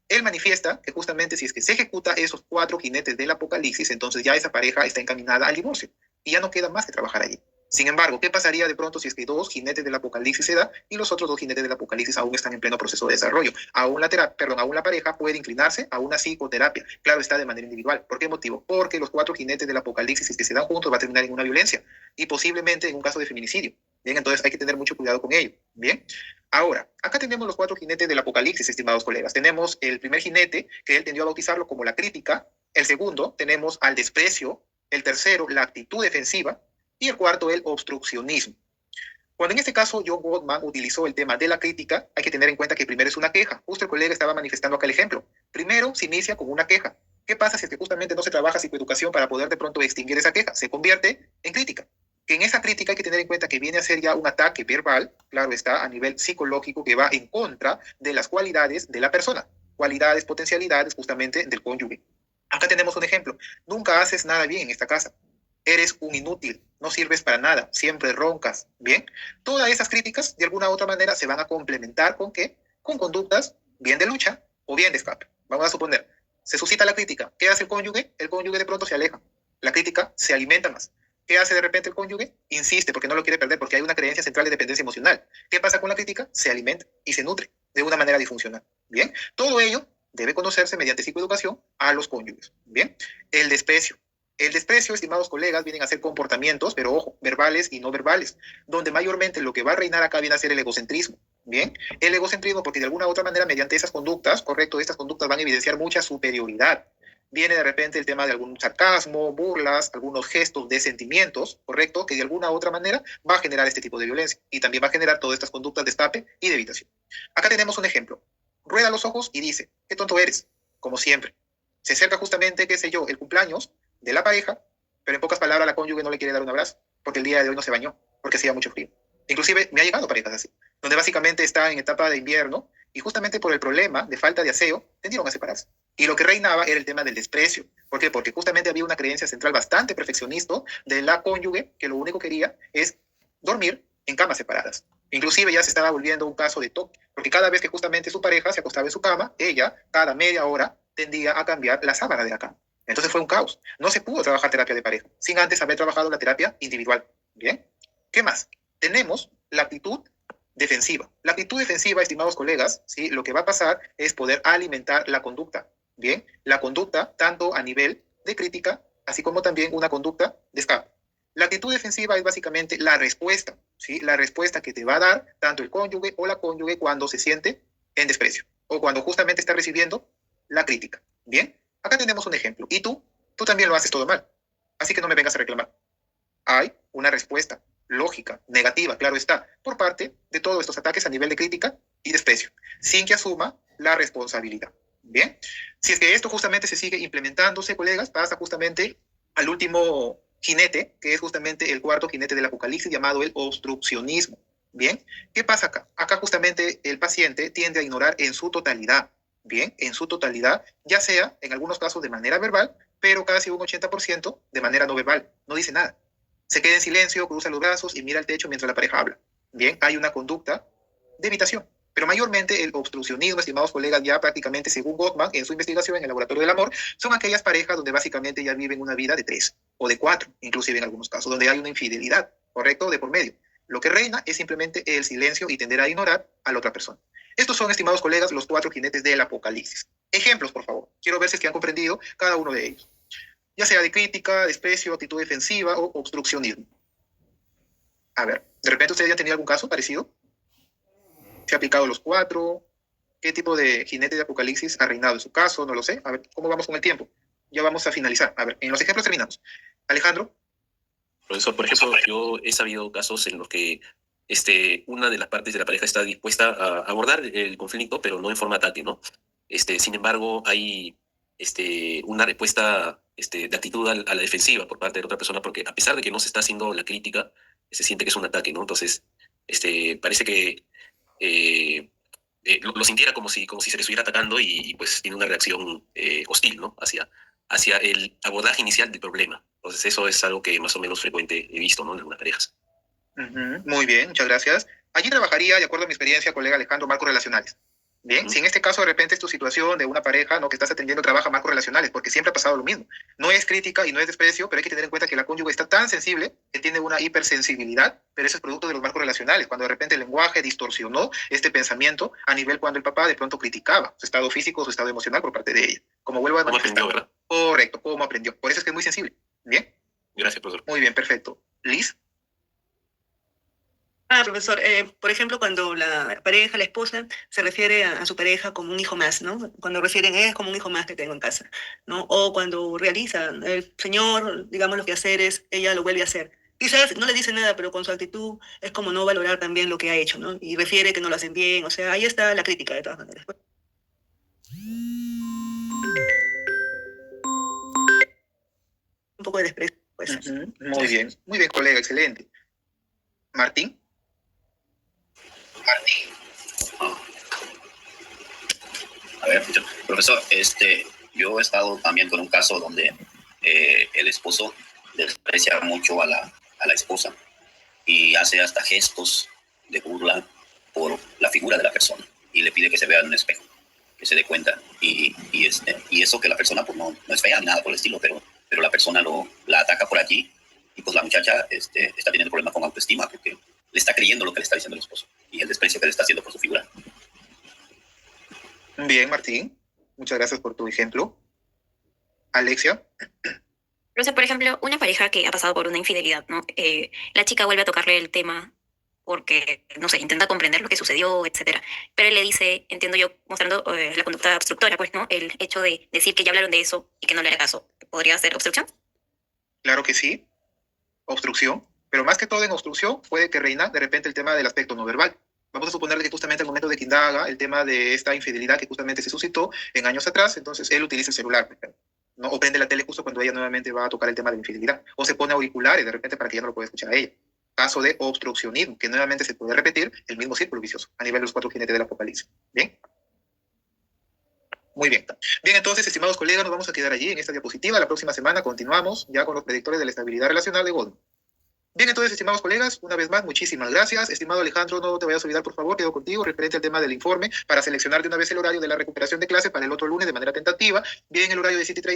Él manifiesta que justamente si es que se ejecuta esos 4 jinetes del apocalipsis, entonces ya esa pareja está encaminada al divorcio y ya no queda más que trabajar allí. Sin embargo, ¿qué pasaría de pronto si es que 2 jinetes del apocalipsis se da y los otros 2 jinetes del apocalipsis aún están en pleno proceso de desarrollo? Aún la pareja puede inclinarse a una psicoterapia. Claro, está de manera individual. ¿Por qué motivo? Porque los 4 jinetes del apocalipsis, si es que se dan juntos, va a terminar en una violencia y posiblemente en un caso de feminicidio. Bien, entonces hay que tener mucho cuidado con ello. Bien. Ahora, acá tenemos los 4 jinetes del apocalipsis, estimados colegas. Tenemos el primer jinete, que él tendió a bautizarlo como la crítica. El segundo, tenemos al desprecio. El tercero, la actitud defensiva. Y el cuarto, el obstruccionismo. Cuando en este caso John Gottman utilizó el tema de la crítica, hay que tener en cuenta que primero es una queja. Justo el colega estaba manifestando acá el ejemplo. Primero se inicia con una queja. ¿Qué pasa si es que justamente no se trabaja psicoeducación para poder de pronto extinguir esa queja? Se convierte en crítica. Que en esa crítica hay que tener en cuenta que viene a ser ya un ataque verbal, claro está, a nivel psicológico, que va en contra de las cualidades de la persona, cualidades, potencialidades justamente del cónyuge. Acá tenemos un ejemplo. Nunca haces nada bien en esta casa. Eres un inútil, no sirves para nada, siempre roncas. Bien, todas esas críticas de alguna u otra manera se van a complementar con ¿qué? Con conductas bien de lucha o bien de escape. Vamos a suponer, se suscita la crítica. ¿Qué hace el cónyuge? El cónyuge de pronto se aleja. La crítica se alimenta más. ¿Qué hace de repente el cónyuge? Insiste porque no lo quiere perder, porque hay una creencia central de dependencia emocional. ¿Qué pasa con la crítica? Se alimenta y se nutre de una manera disfuncional. Bien, todo ello debe conocerse mediante psicoeducación a los cónyuges. Bien, el desprecio. El desprecio, estimados colegas, vienen a ser comportamientos, pero ojo, verbales y no verbales, donde mayormente lo que va a reinar acá viene a ser el egocentrismo. Bien, el egocentrismo porque de alguna u otra manera mediante esas conductas, correcto, estas conductas van a evidenciar mucha superioridad. Viene de repente el tema de algún sarcasmo, burlas, algunos gestos de sentimientos, correcto, que de alguna u otra manera va a generar este tipo de violencia y también va a generar todas estas conductas de escape y de evitación. Acá tenemos un ejemplo. Rueda los ojos y dice, qué tonto eres, como siempre. Se acerca justamente, qué sé yo, el cumpleaños de la pareja, pero en pocas palabras la cónyuge no le quiere dar un abrazo porque el día de hoy no se bañó, porque hacía mucho frío. Inclusive me ha llegado parejas así, donde básicamente está en etapa de invierno y justamente por el problema de falta de aseo tendieron a separarse. Y lo que reinaba era el tema del desprecio. ¿Por qué? Porque justamente había una creencia central bastante perfeccionista de la cónyuge que lo único que quería es dormir en camas separadas. Inclusive ya se estaba volviendo un caso de toque, porque cada vez que justamente su pareja se acostaba en su cama, ella cada media hora tendía a cambiar la sábana de la cama. Entonces fue un caos. No se pudo trabajar terapia de pareja sin antes haber trabajado la terapia individual. Bien. ¿Qué más? Tenemos la actitud defensiva. La actitud defensiva, estimados colegas, ¿sí? Lo que va a pasar es poder alimentar la conducta. Bien. La conducta tanto a nivel de crítica, así como también una conducta de escape. La actitud defensiva es básicamente la respuesta, ¿sí? La respuesta que te va a dar tanto el cónyuge o la cónyuge cuando se siente en desprecio o cuando justamente está recibiendo la crítica. Bien. Acá tenemos un ejemplo. Y tú también lo haces todo mal. Así que no me vengas a reclamar. Hay una respuesta lógica, negativa, claro está, por parte de todos estos ataques a nivel de crítica y desprecio, sin que asuma la responsabilidad. Bien. Si es que esto justamente se sigue implementándose, colegas, pasa justamente al último jinete, que es justamente el cuarto jinete del apocalipsis, llamado el obstruccionismo. Bien. ¿Qué pasa acá? Acá justamente el paciente tiende a ignorar en su totalidad. Bien, en su totalidad, ya sea en algunos casos de manera verbal, pero casi un 80% de manera no verbal. No dice nada. Se queda en silencio, cruza los brazos y mira al techo mientras la pareja habla. Bien, hay una conducta de evitación. Pero mayormente el obstruccionismo, estimados colegas, ya prácticamente según Gottman, en su investigación en el Laboratorio del Amor, son aquellas parejas donde básicamente ya viven una vida de 3 o de 4, inclusive en algunos casos, donde hay una infidelidad, ¿correcto? De por medio. Lo que reina es simplemente el silencio y tender a ignorar a la otra persona. Estos son, estimados colegas, los 4 jinetes del apocalipsis. Ejemplos, por favor. Quiero ver si es que han comprendido cada uno de ellos. Ya sea de crítica, desprecio, actitud defensiva o obstruccionismo. A ver, ¿de repente ustedes ya han tenido algún caso parecido? ¿Se ha aplicado los 4? ¿Qué tipo de jinete de apocalipsis ha reinado en su caso? No lo sé. A ver, ¿cómo vamos con el tiempo? Ya vamos a finalizar. A ver, en los ejemplos terminamos. Alejandro. Profesor, por ejemplo, yo he sabido casos en los que una de las partes de la pareja está dispuesta a abordar el conflicto, pero no en forma ataque, ¿no? Sin embargo, hay una respuesta de actitud a la defensiva por parte de la otra persona, porque a pesar de que no se está haciendo la crítica, se siente que es un ataque, ¿no? Entonces, parece que lo sintiera como si se le estuviera atacando y pues tiene una reacción hostil, ¿no? Hacia el abordaje inicial del problema. Entonces, eso es algo que más o menos frecuente he visto, ¿no? En algunas parejas. Muy bien, muchas gracias. Allí trabajaría, de acuerdo a mi experiencia, colega Alejandro, marcos relacionales. Bien, si en este caso de repente es tu situación de una pareja, ¿no?, que estás atendiendo, trabaja marcos relacionales, porque siempre ha pasado lo mismo. No es crítica y no es desprecio, pero hay que tener en cuenta que la cónyuge está tan sensible que tiene una hipersensibilidad, pero eso es producto de los marcos relacionales, cuando de repente el lenguaje distorsionó este pensamiento a nivel cuando el papá de pronto criticaba su estado físico, su estado emocional por parte de ella. Como vuelvo a ¿Cómo manifestar. aprendió, verdad? Correcto, cómo aprendió. Por eso es que es muy sensible. Bien, Gracias, profesor. muy bien, perfecto. Liz. Profesor, por ejemplo, cuando la pareja, la esposa, se refiere a su pareja como un hijo más, ¿no? Cuando refieren es como un hijo más que tengo en casa, ¿no? O cuando realiza el señor, digamos, los quehaceres, ella lo vuelve a hacer. Quizás no le dice nada, pero con su actitud es como no valorar también lo que ha hecho, ¿no? Y refiere que no lo hacen bien, o sea, ahí está la crítica de todas maneras. Un poco de desprecio, pues. Ujú, muy bien, colega, excelente. Martín. A ver, profesor, yo he estado también con un caso donde el esposo desprecia mucho a la esposa y hace hasta gestos de burla por la figura de la persona y le pide que se vea en un espejo, que se dé cuenta. Y eso que la persona pues no es fea ni nada por el estilo, pero la persona la ataca por allí y pues la muchacha está teniendo problemas con autoestima porque le está creyendo lo que le está diciendo el esposo y el desprecio que le está haciendo por su figura. Bien, Martín. Muchas gracias por tu ejemplo. Alexia. O sea, por ejemplo, una pareja que ha pasado por una infidelidad, ¿no? La chica vuelve a tocarle el tema porque, no sé, intenta comprender lo que sucedió, etcétera. Pero él le dice, entiendo yo, mostrando la conducta obstructora, pues, ¿no? El hecho de decir que ya hablaron de eso y que no le hará caso. ¿Podría ser obstrucción? Claro que sí. Obstrucción. Pero más que todo en obstrucción puede que reina de repente el tema del aspecto no verbal. Vamos a suponer que justamente al momento de que indaga el tema de esta infidelidad que justamente se suscitó en años atrás, entonces él utiliza el celular, ¿no? O prende la tele justo cuando ella nuevamente va a tocar el tema de la infidelidad. O se pone auriculares de repente para que ella no lo pueda escuchar a ella. Caso de obstruccionismo, que nuevamente se puede repetir el mismo círculo vicioso a nivel de los 4 jinetes del apocalipsis. ¿Bien? Muy bien. Bien, entonces, estimados colegas, nos vamos a quedar allí en esta diapositiva. La próxima semana continuamos ya con los predictores de la estabilidad relacional de Goldman. Bien, entonces, estimados colegas, una vez más, muchísimas gracias. Estimado Alejandro, no te vayas a olvidar, por favor, quedo contigo referente al tema del informe para seleccionar de una vez el horario de la recuperación de clase para el otro lunes de manera tentativa. Bien, el horario de 7:30